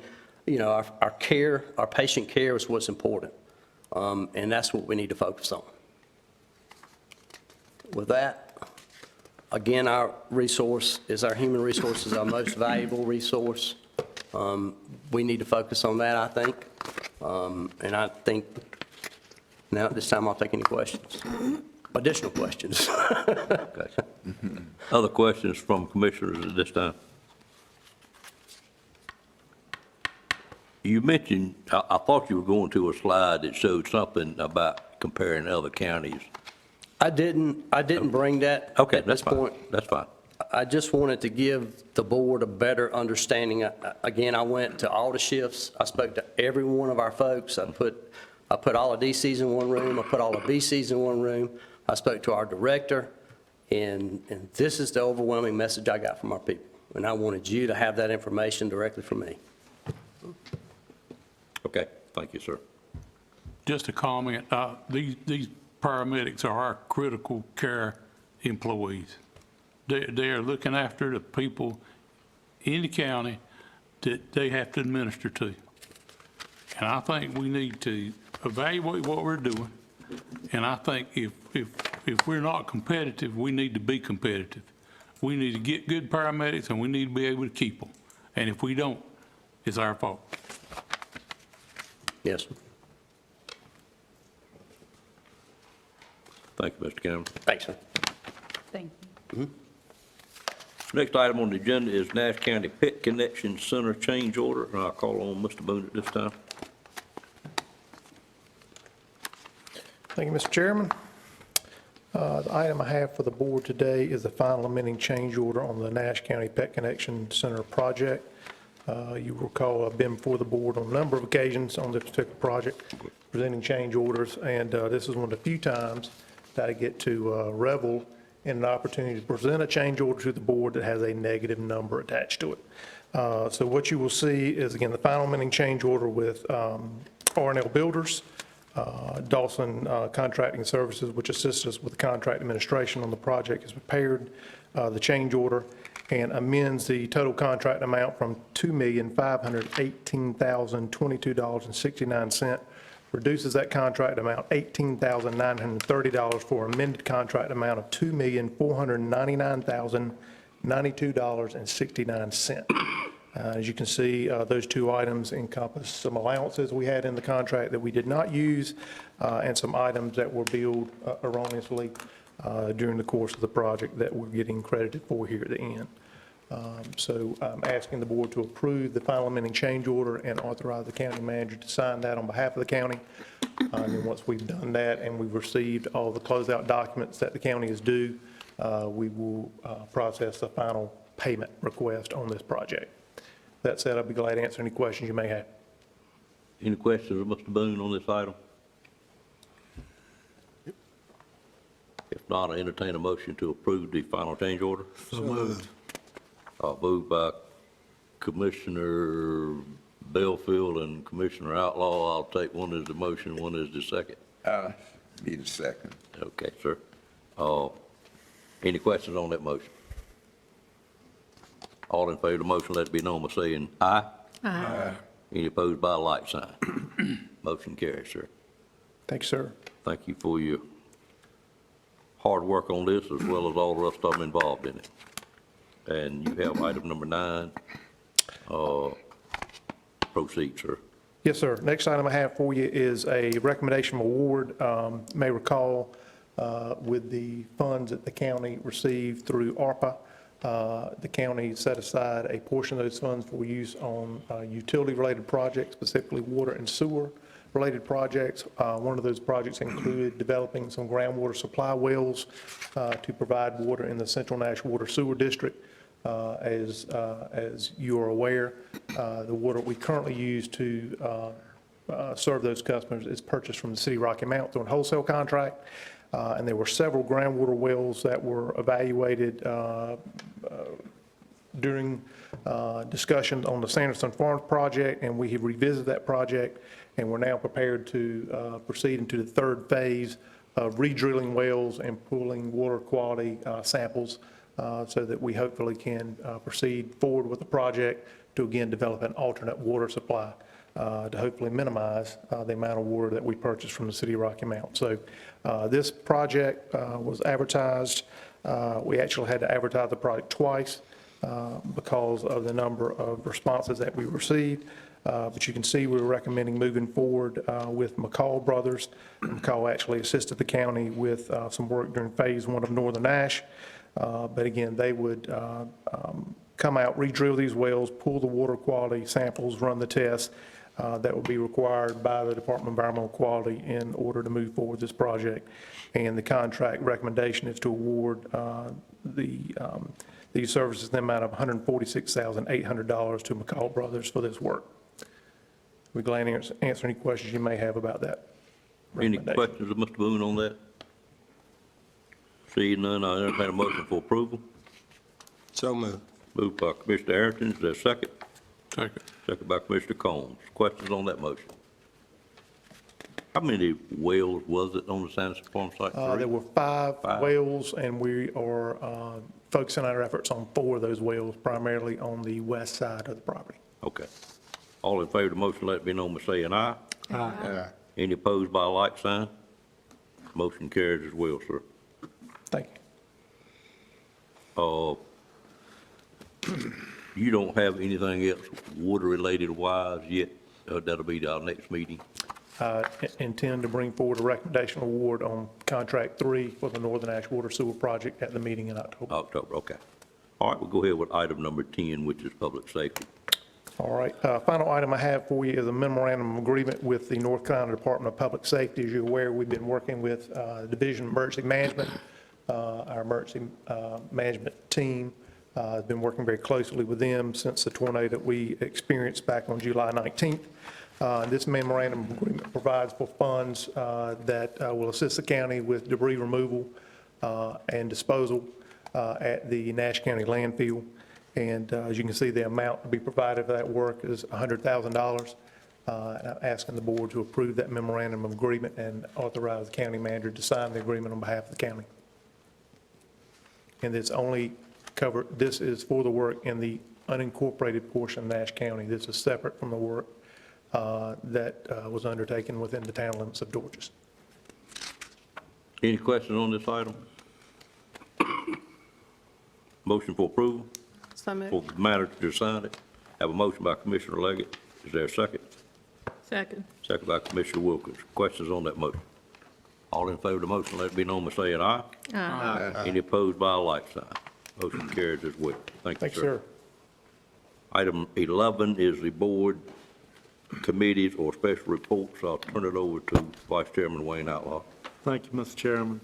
our care, our patient care is what's important. And that's what we need to focus on. With that, again, our resource is our human resource is our most valuable resource. We need to focus on that, I think. And I think now at this time I'll take any questions, additional questions. Okay. Other questions from commissioners at this time? You mentioned, I thought you were going to a slide that showed something about comparing other counties. I didn't bring that Okay, at that's this point. fine, that's fine. I just wanted to give the board a better understanding. Again, I went to all the shifts. I spoke to every one of our folks. I put all the DCs in one room. I put all the BCs in one room. I spoke to our director, and this is the overwhelming message I got from our people. And I wanted you to have that information directly from me. Okay, thank you, sir. Just a comment, these paramedics are our critical care employees. They are looking after the people in the county that they have to administer to. And I think we need to evaluate what we're doing. And I think if we're not competitive, we need to be competitive. We need to get good paramedics, and we need to be able to keep them. And if we don't, it's our fault. Yes. Thank you, Mr. Cameron. Thanks, sir. Thank you. Next item on the agenda is Nash County Pet Connection Center change order, and I'll call on Mr. Boone at this time. Thank you, Mr. Chairman. The item I have for the board today is the final amending change order on the Nash County Pet Connection Center project. You recall I've been before the board on a number of occasions on this particular project, presenting change orders, and this is one of the few times that I get to revel in an opportunity to present a change order to the board that has a negative number attached to it. So what you will see is, again, the final amending change order with R&L Builders, Dawson Contracting Services, which assists us with the contract administration on the project, has prepared the change order and amends the total contract amount from $2,518,022.69, reduces that contract amount $18,930 for amended contract amount of $2,499,092.69. As you can see, those two items encompass some allowances we had in the contract that we did not use, and some items that were billed erroneously during the course of the project that we're getting credited for here at the end. So I'm asking the board to approve the final amending change order and authorize the county manager to sign that on behalf of the county. And then once we've done that and we've received all the closeout documents that the county is due, we will process the final payment request on this project. That said, I'll be glad to answer any questions you may have. Any questions of Mr. Boone on this item? If not, I entertain a motion to approve the final change order. So moved. Moved by Commissioner Belfield and Commissioner Outlaw. I'll take one as the motion, one as the second. Be the second. Okay, sir. Any questions on that motion? All in favor of the motion, let it be known by saying aye. Aye. Any opposed by a like sign? Motion carries, sir. Thank you, sir. Thank you for your hard work on this, as well as all the rest of them involved in it. And you have item number 9. Proceed, sir. Yes, sir. Next item I have for you is a recommendation of award. You may recall, with the funds that the county received through ARPA, the county set aside a portion of those funds for use on utility-related projects, specifically water and sewer-related projects. One of those projects included developing some groundwater supply wells to provide water in the Central Nash Water Sewer District. As you are aware, the water we currently use to serve those customers is purchased from the city of Rocky Mount through a wholesale contract. And there were several groundwater wells that were evaluated during discussion on the Sanderson Farms project, and we have revisited that project, and we're now prepared to proceed into the third phase of redrilling wells and pulling water quality samples so that we hopefully can proceed forward with the project to again develop an alternate water supply to hopefully minimize the amount of water that we purchase from the city of Rocky Mount. So this project was advertised. We actually had to advertise the project twice because of the number of responses that we received. But you can see we're recommending moving forward with McCall Brothers. McCall actually assisted the county with some work during phase 1 of Northern Nash. But again, they would come out, re-drill these wells, pull the water quality samples, run the tests that would be required by the Department of Environmental Quality in order to move forward this project. And the contract recommendation is to award these services in the amount of $146,800 to McCall Brothers for this work. We're glad to answer any questions you may have about that. Any questions of Mr. Boone on that? Seeing none, I entertain a motion for approval. So moved. Moved by Commissioner Arrington, is there a second? Second. Second by Commissioner Combs. Questions on that motion? How many wells was it on the Sanderson Farm site? There were five wells, and we are focusing our efforts on 4 of those wells, primarily on the west side of the property. Okay. All in favor of the motion, let it be known by saying aye. Aye. Any opposed by a like sign? Motion carries as well, sir. Thank you. You don't have anything else water-related wise yet? That'll be our next meeting. Intend to bring forward a recommendation award on contract 3 for the Northern Ash Water Sewer Project at the meeting in October. October, okay. All right, we'll go ahead with item number 10, which is public safety. All right, final item I have for you is a memorandum of agreement with the North Carolina Department of Public Safety. As you're aware, we've been working with the Division of Emergency Management. Our emergency management team has been working very closely with them since the tornado that we experienced back on July 19th. This memorandum of agreement provides for funds that will assist the county with debris removal and disposal at the Nash County landfill. And as you can see, the amount to be provided for that work is $100,000. I'm asking the board to approve that memorandum of agreement and authorize the county manager to sign the agreement on behalf of the county. And this is for the work in the unincorporated portion of Nash County. This is separate from the work that was undertaken within the town limits of Dorchester. Any questions on this item? Motion for approval? So moved. For the matter to decide it. Have a motion by Commissioner Leggett. Is there a second? Second. Second by Commissioner Wilkins. Questions on that motion? All in favor of the motion, let it be known by saying aye. Aye. Any opposed by a like sign? Motion carries as well. Thank you, Thank you, sir. sir. Item 11 is the board committees or special reports. I'll turn it over to Vice Chairman Wayne Outlaw. Thank you, Mr. Chairman.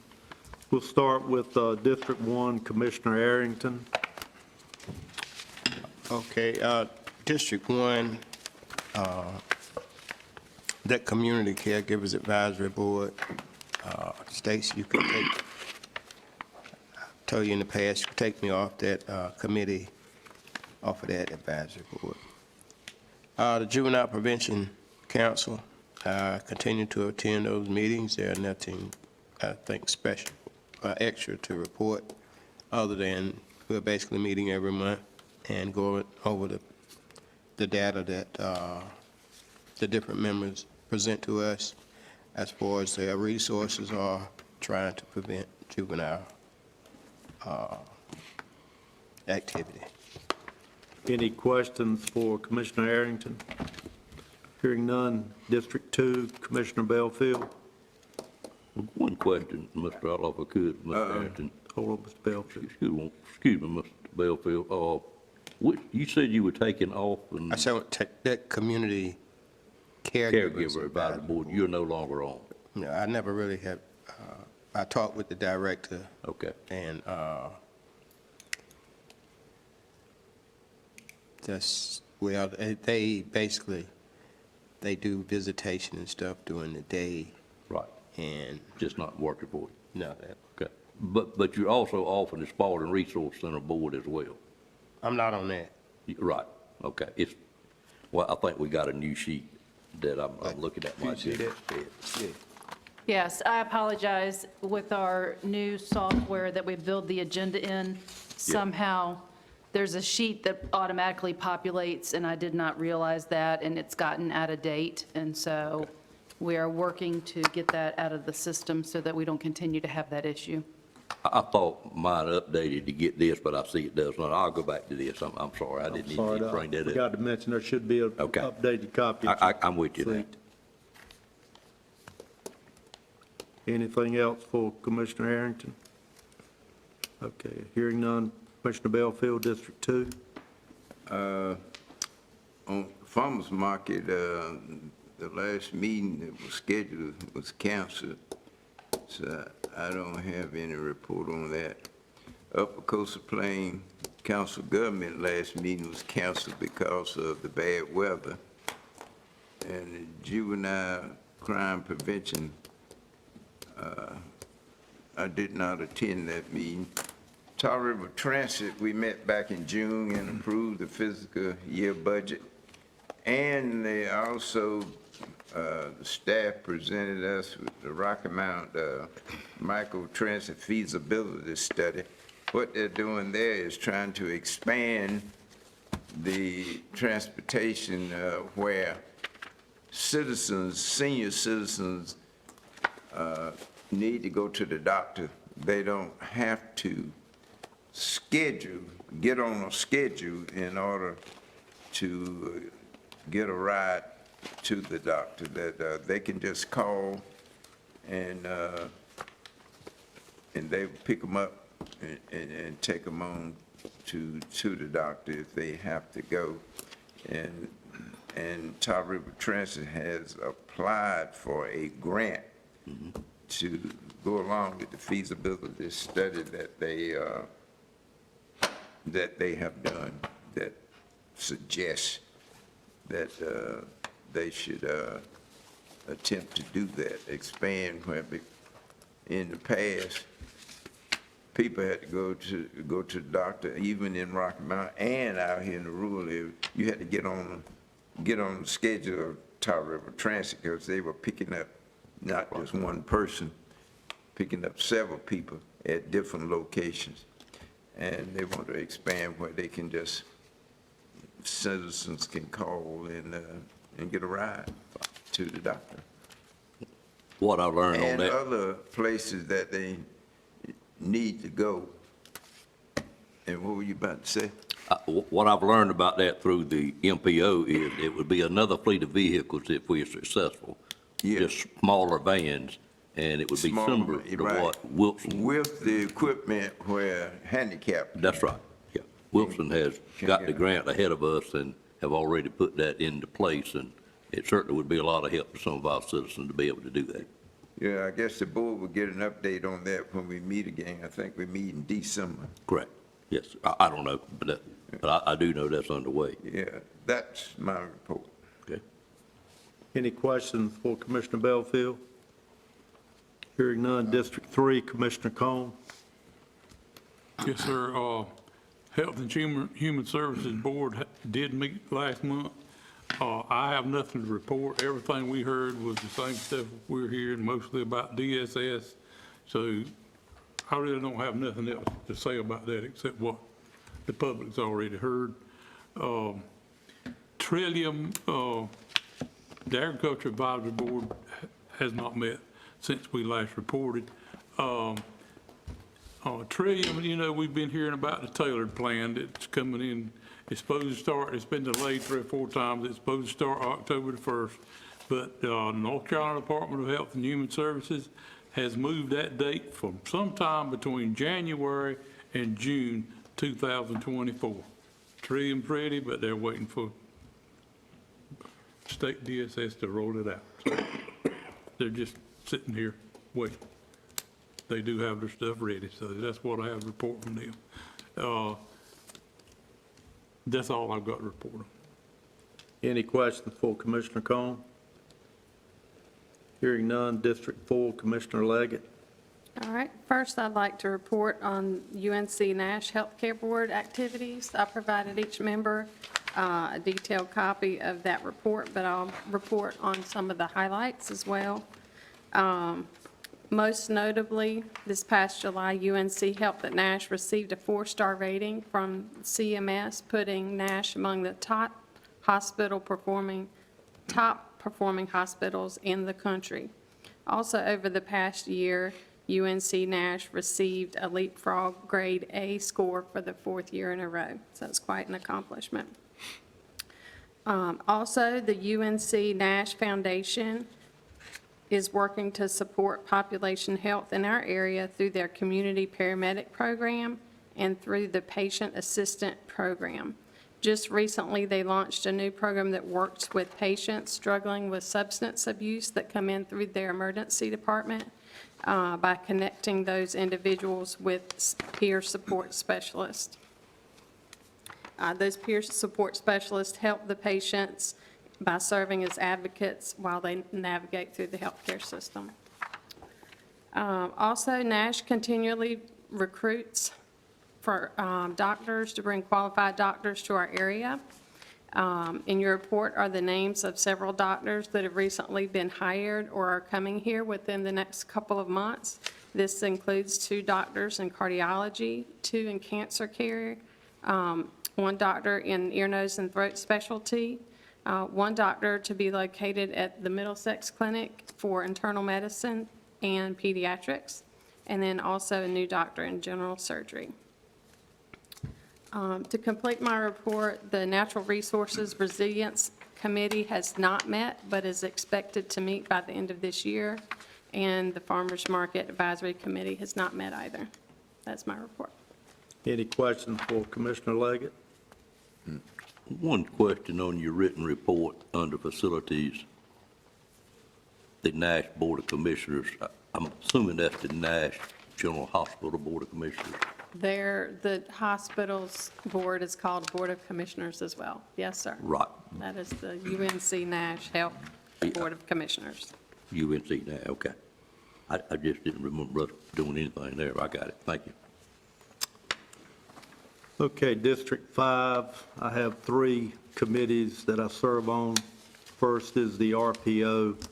We'll start with District 1, Commissioner Arrington. Okay, District 1, that Community Caregivers Advisory Board, Stacy, you could take, I told you in the past, you could take me off that committee, off of that advisory board. The Juvenile Prevention Council, continue to attend those meetings. There's nothing, I think, special, extra to report, other than we're basically meeting every month and going over the data that the different members present to us as far as their resources are trying to prevent juvenile activity. Any questions for Commissioner Arrington? Hearing none. District 2, Commissioner Belfield. One question, Mr. Outlaw, if I could, Mr. Harrington. Hold on, Mr. Belfield. Excuse me, Mr. Belfield. You said you were taking off and I said that community caregivers caregiver advisory board, you're no longer on. No, I never really have, I talked with the director Okay. and just, well, they basically, they do visitation and stuff during the day Right. and, Just not working for you. no, that, Okay. But you're also off on the Spalding Resource Center board as well. I'm not on that. Right. Okay. Well, I think we got a new sheet that I'm looking at. You see that? Yeah. Yes, I apologize. With our new software that we build the agenda in, somehow there's a sheet that automatically populates, and I did not realize that, and it's gotten out of date. And so we are working to get that out of the system so that we don't continue to have that issue. I thought mine updated to get this, but I see it does not. I'll go back to this. I'm sorry. I didn't need to bring that up. Forgot to mention there should be an Okay. updated copy. I'm with you now. Anything else for Commissioner Arrington? Okay, hearing none. Commissioner Belfield, District 2. On farmer's market, the last meeting that was scheduled was canceled, so I don't have any report on that. Upper Coastal Plain Council Government last meeting was canceled because of the bad weather. And the Juvenile Crime Prevention, I did not attend that meeting. Tar River Transit, we met back in June and approved the fiscal year budget. And they also, the staff presented us with the Rocky Mount Micro Transit Feasibility Study. What they're doing there is trying to expand the transportation where citizens, senior citizens, need to go to the doctor. They don't have to get on a schedule in order to get a ride to the doctor, that they can just call and they pick them up and take them on to the doctor if they have to go. And Tar River Transit has applied for a grant to go along with the feasibility study that they have done that suggests that they should attempt to do that, expand where in the past, people had to go to the doctor, even in Rocky Mount and out here in the rural area. You had to get on the schedule of Tar River Transit because they were picking up not just one person, picking up several people at different locations. And they want to expand where they can just, citizens can call and get a ride to the doctor. What I learned on And that. other places that they need to go. And what were you about to say? What I've learned about that through the MPO is it would be another fleet of vehicles if we're successful. Yeah. Just smaller vans, and it would be Smaller, similar to right. what Wilson. With the equipment where handicapped. That's right, yeah. Wilson has got the grant ahead of us and have already put that into place, and it certainly would be a lot of help to some of our citizens to be able to do that. Yeah, I guess the board will get an update on that when we meet again. I think we meet in December. Correct, yes. I don't know, but I do know that's underway. Yeah, that's my report. Okay. Any questions for Commissioner Belfield? Hearing none. District 3, Commissioner Cone. Yes, sir. Health and Human Services Board did meet last month. I have nothing to report. Everything we heard was the same stuff we're hearing, mostly about DSS. So I really don't have nothing else to say about that except what the public's already heard. Trillium The Agriculture Advisory Board has not met since we last reported. Trillium, you know, we've been hearing about the tailored plan that's coming in. It's supposed to start, it's been delayed 3 or 4 times. It's supposed to start October the 1st. But North Carolina Department of Health and Human Services has moved that date from sometime between January and June 2024. Trillium pretty, but they're waiting for state DSS to roll it out. So they're just sitting here waiting. They do have their stuff ready, so that's what I have to report from them. That's all I've got to report on. Any questions for Commissioner Cone? Hearing none, District 4, Commissioner Leggett. All right, first I'd like to report on UNC Nash Healthcare Board activities. I provided each member a detailed copy of that report, but I'll report on some of the highlights as well. Most notably, this past July, UNC Health at Nash received a 4-star rating from CMS, putting Nash among the top performing hospitals in the country. Also, over the past year, UNC Nash received a Leapfrog Grade A score for the 4th year in a row. So it's quite an accomplishment. Also, the UNC Nash Foundation is working to support population health in our area through their community paramedic program and through the patient assistant program. Just recently, they launched a new program that works with patients struggling with substance abuse that come in through their emergency department by connecting those individuals with peer support specialists. Those peer support specialists help the patients by serving as advocates while they navigate through the healthcare system. Also, Nash continually recruits for doctors to bring qualified doctors to our area. In your report are the names of several doctors that have recently been hired or are coming here within the next couple of months. This includes 2 doctors in cardiology, 2 in cancer care, 1 doctor in ear, nose, and throat specialty, 1 doctor to be located at the Middlesex Clinic for internal medicine and pediatrics, and then also a new doctor in general surgery. To complete my report, the Natural Resources Resilience Committee has not met, but is expected to meet by the end of this year, and the Farmers Market Advisory Committee has not met either. That's my report. Any questions for Commissioner Leggett? One question on your written report under facilities, the Nash Board of Commissioners. I'm assuming that's the Nash General Hospital Board of Commissioners. The hospital's board is called Board of Commissioners as well. Yes, sir. Right. That is the UNC Nash Health Board of Commissioners. UNC Nash, okay. I just didn't remember us doing anything there. I got it. Thank you. Okay, District 5, I have 3 committees that I serve on. First is the RPO.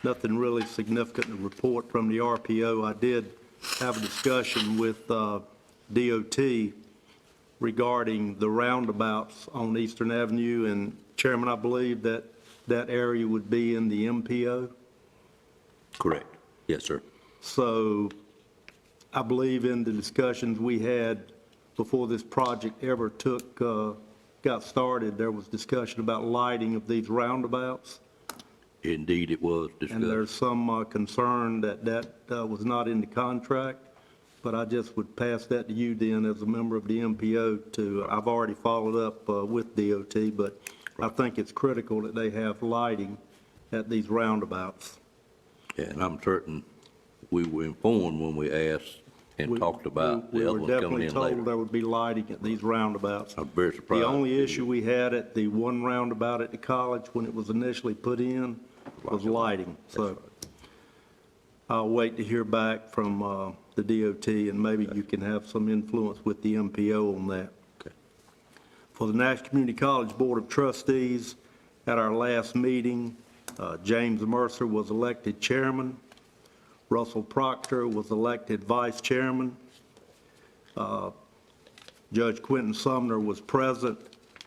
Nothing really significant to report from the RPO. I did have a discussion with DOT regarding the roundabouts on Eastern Avenue, and Chairman, I believe that that area would be in the MPO. Correct. Yes, sir. So I believe in the discussions we had before this project ever got started, there was discussion about lighting of these roundabouts. Indeed, it was discussed. And there's some concern that that was not in the contract, but I just would pass that to you then as a member of the MPO I've already followed up with DOT, but I think it's critical that they have lighting at these roundabouts. Yeah, and I'm certain we were informed when we asked and talked about the other ones coming in We were definitely told later. there would be lighting at these roundabouts. I'm very surprised. The only issue we had at the one roundabout at the college when it was initially put in was lighting. So I'll wait to hear back from the DOT, and maybe you can have some influence with the MPO on that. Okay. For the Nash Community College Board of Trustees, at our last meeting, James Mercer was elected chairman. Russell Proctor was elected vice chairman. Judge Quentin Sumner was present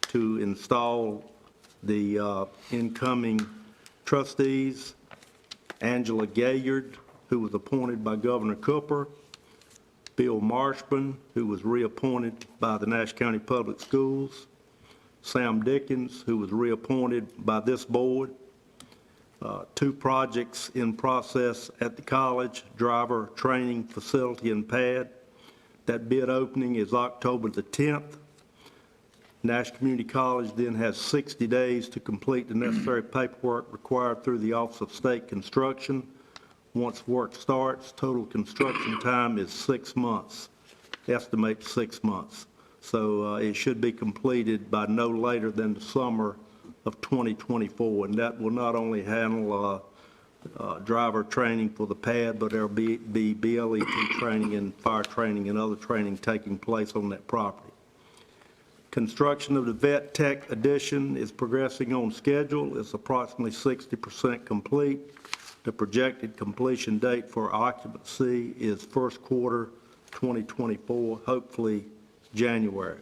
to install the incoming Trustees, Angela Gaillard, who was appointed by Governor Cooper, Bill Marshman, who was reappointed by the Nash County Public Schools, Sam Dickens, who was reappointed by this board, 2 projects in process at the college, driver training facility and pad. That bid opening is October the 10th. Nash Community College then has 60 days to complete the necessary paperwork required through the Office of State Construction. Once work starts, total construction time is 6 months, estimate 6 months. So it should be completed by no later than the summer of 2024, and that will not only handle driver training for the pad, but there'll be BLET training and fire training and other training taking place on that property. Construction of the Vet Tech addition is progressing on schedule. It's approximately 60% complete. The projected completion date for occupancy is first quarter 2024, hopefully January.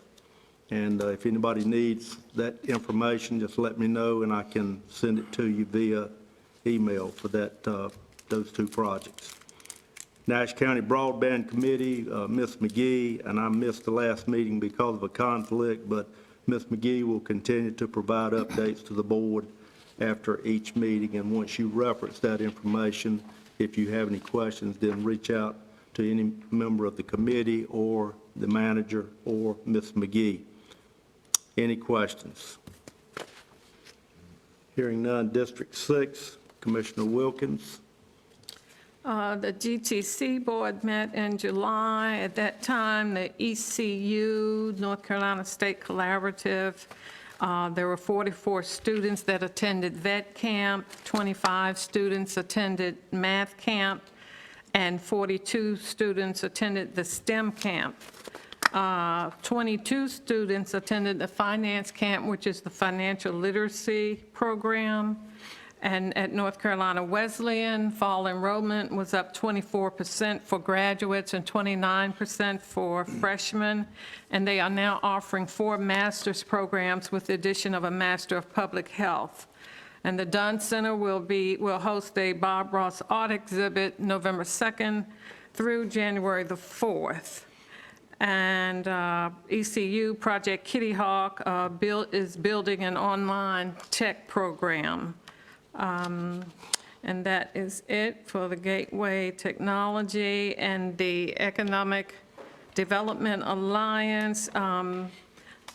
And if anybody needs that information, just let me know, and I can send it to you via email for that, those 2 projects. Nash County Broadband Committee, Ms. McGee, and I missed the last meeting because of a conflict, but Ms. McGee will continue to provide updates to the board after each meeting, and once you reference that information, if you have any questions, then reach out to any member of the committee or the manager or Ms. McGee. Any questions? Hearing none, District 6, Commissioner Wilkins. The GTC board met in July. At that time, the ECU, North Carolina State Collaborative, there were 44 students that attended vet camp, 25 students attended math camp, and 42 students attended the STEM camp. 22 students attended the finance camp, which is the financial literacy program. And at North Carolina Wesleyan, fall enrollment was up 24% for graduates and 29% for freshmen. And they are now offering 4 master's programs with the addition of a Master of Public Health. And the Dunn Center will host a Bob Ross art exhibit November 2nd through January the 4th. And ECU Project Kitty Hawk is building an online tech program. And that is it for the Gateway Technology and the Economic Development Alliance.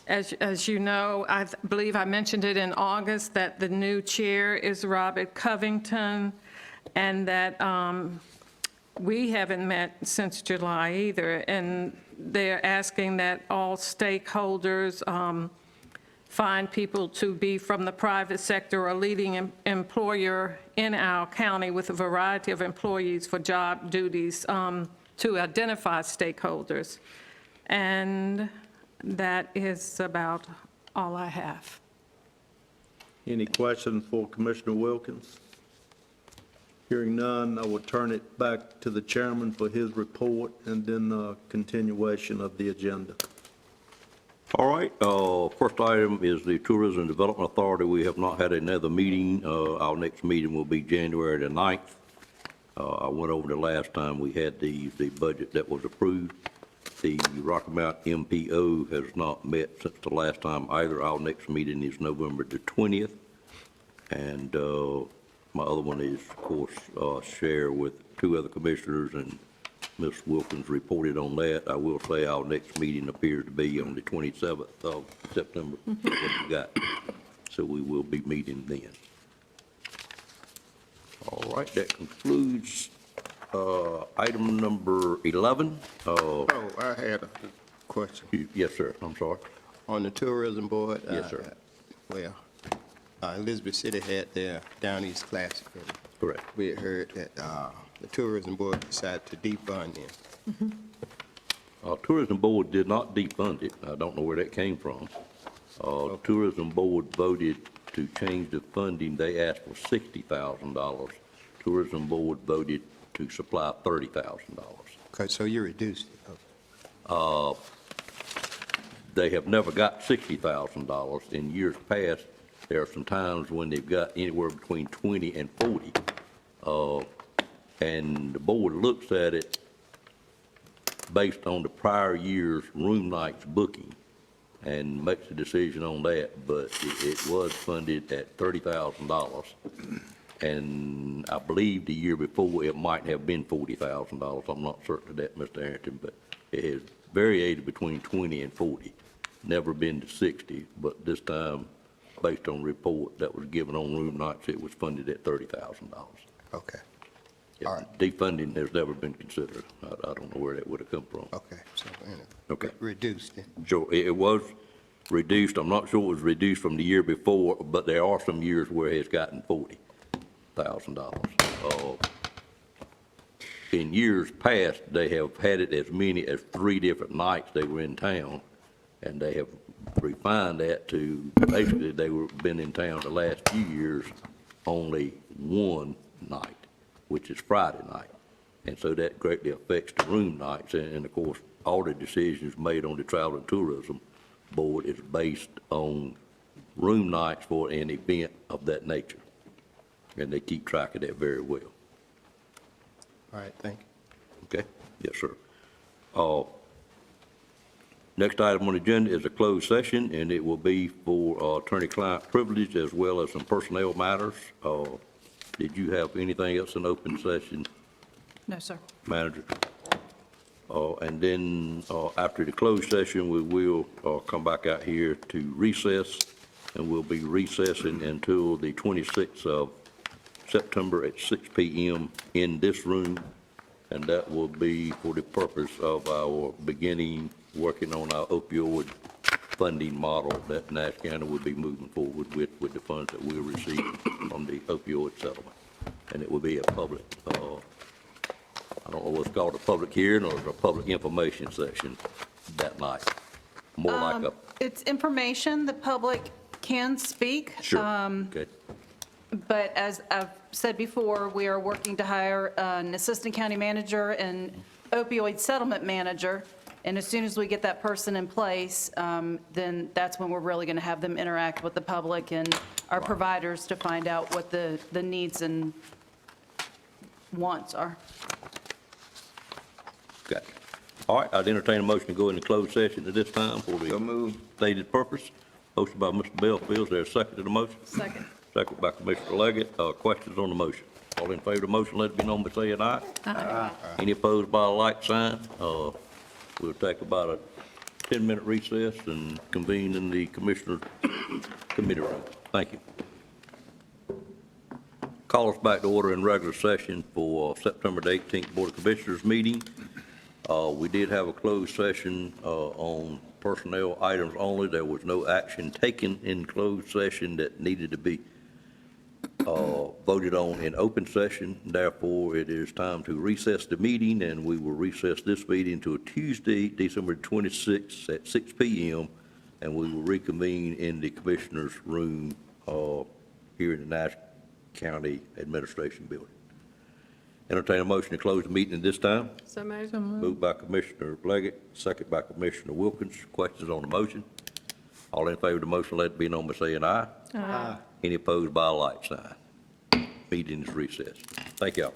As you know, I believe I mentioned it in August that the new chair is Robert Covington, and that we haven't met since July either, and they're asking that all stakeholders find people to be from the private sector or leading employer in our county with a variety of employees for job duties to identify stakeholders. And that is about all I have. Any questions for Commissioner Wilkins? Hearing none, I will turn it back to the chairman for his report and then continuation of the agenda. All right, first item is the Tourism Development Authority. We have not had another meeting. Our next meeting will be January the 9th. I went over the last time we had the budget that was approved. The Rocky Mount MPO has not met since the last time either. Our next meeting is November the 20th. And my other one is, of course, share with 2 other commissioners, and Ms. Wilkins reported on that. I will say our next meeting appears to be on the 27th of September. That's what we got. So we will be meeting then. All right, that concludes item number 11. Oh, I had a question. Yes, sir. I'm sorry. On the tourism board? Yes, sir. Well, Elizabeth City had their Down East Classic. Correct. We had heard that the tourism board decided to defund them. Tourism Board did not defund it. I don't know where that came from. Tourism Board voted to change the funding. They asked for $60,000. Tourism Board voted to supply $30,000. Okay, so you reduced it. They have never got $60,000. In years past, There are some times when they've got anywhere between 20 and 40. And the board looks at it based on the prior year's room nights booking and makes a decision on that, but it was funded at $30,000. And I believe the year before, it might have been $40,000. I'm not certain of that, Mr. Arrington, but it has variated between 20 and 40. Never been to 60, but this time, based on the report that was given on room nights, it was funded at $30,000. Okay, all right. Defunding has never been considered. I don't know where that would have come from. Okay, so, Okay. reduced it. Sure, it was reduced. I'm not sure it was reduced from the year before, but there are some years where it's gotten $40,000. In years past, they have had it as many as 3 different nights they were in town, and they have refined that to, basically, they were been in town the last few years, only one night, which is Friday night. And so that greatly affects the room nights, and of course, all the decisions made on the Travel and Tourism Board is based on room nights for an event of that nature. And they keep track of that very well. All right, thank you. Okay? Yes, sir. Next item on the agenda is a closed session, and it will be for attorney-client privilege as well as some personnel matters. Did you have anything else in open session, No, sir. manager? And then after the closed session, we will come back out here to recess, and we'll be recessing until the 26th of September at 6 p.m. in this room, and that will be for the purpose of our beginning working on our opioid funding model that Nash County will be moving forward with the funds that we'll receive from the opioid settlement. And it will be a public, I don't know what's called a public hearing or a public information session that night. More like a, It's information, the public can speak. sure, okay. But as I've said before, we are working to hire an assistant county manager and opioid settlement manager. And as soon as we get that person in place, then that's when we're really going to have them interact with the public and our providers to find out what the needs and wants are. Okay. All right, I'd entertain a motion to go into closed session at this time for So the move. stated purpose. Motion by Mr. Bellfield, is there a second to the motion? Second. Second by Commissioner Leggett. Questions on the motion? All in favor of the motion, let it be known by saying aye. Aye. Any opposed by a like sign? We'll take about a 10-minute recess and convene in the Commissioner Committee room. Thank you. Call us back to order in regular session for September the 18th Board of Commissioners meeting. We did have a closed session on personnel items only. There was no action taken in closed session that needed to be voted on in open session. Therefore, it is time to recess the meeting, and we will recess this meeting to Tuesday, December 26th at 6 p.m., and we will reconvene in the Commissioner's room here in the Nash County Administration Building. Entertain a motion to close the meeting at this time. So moved. Moved by Commissioner Leggett, second by Commissioner Wilkins. Questions on the motion? All in favor of the motion, let it be known by saying aye. Aye. Any opposed by a like sign? Meeting is recessed. Thank y'all.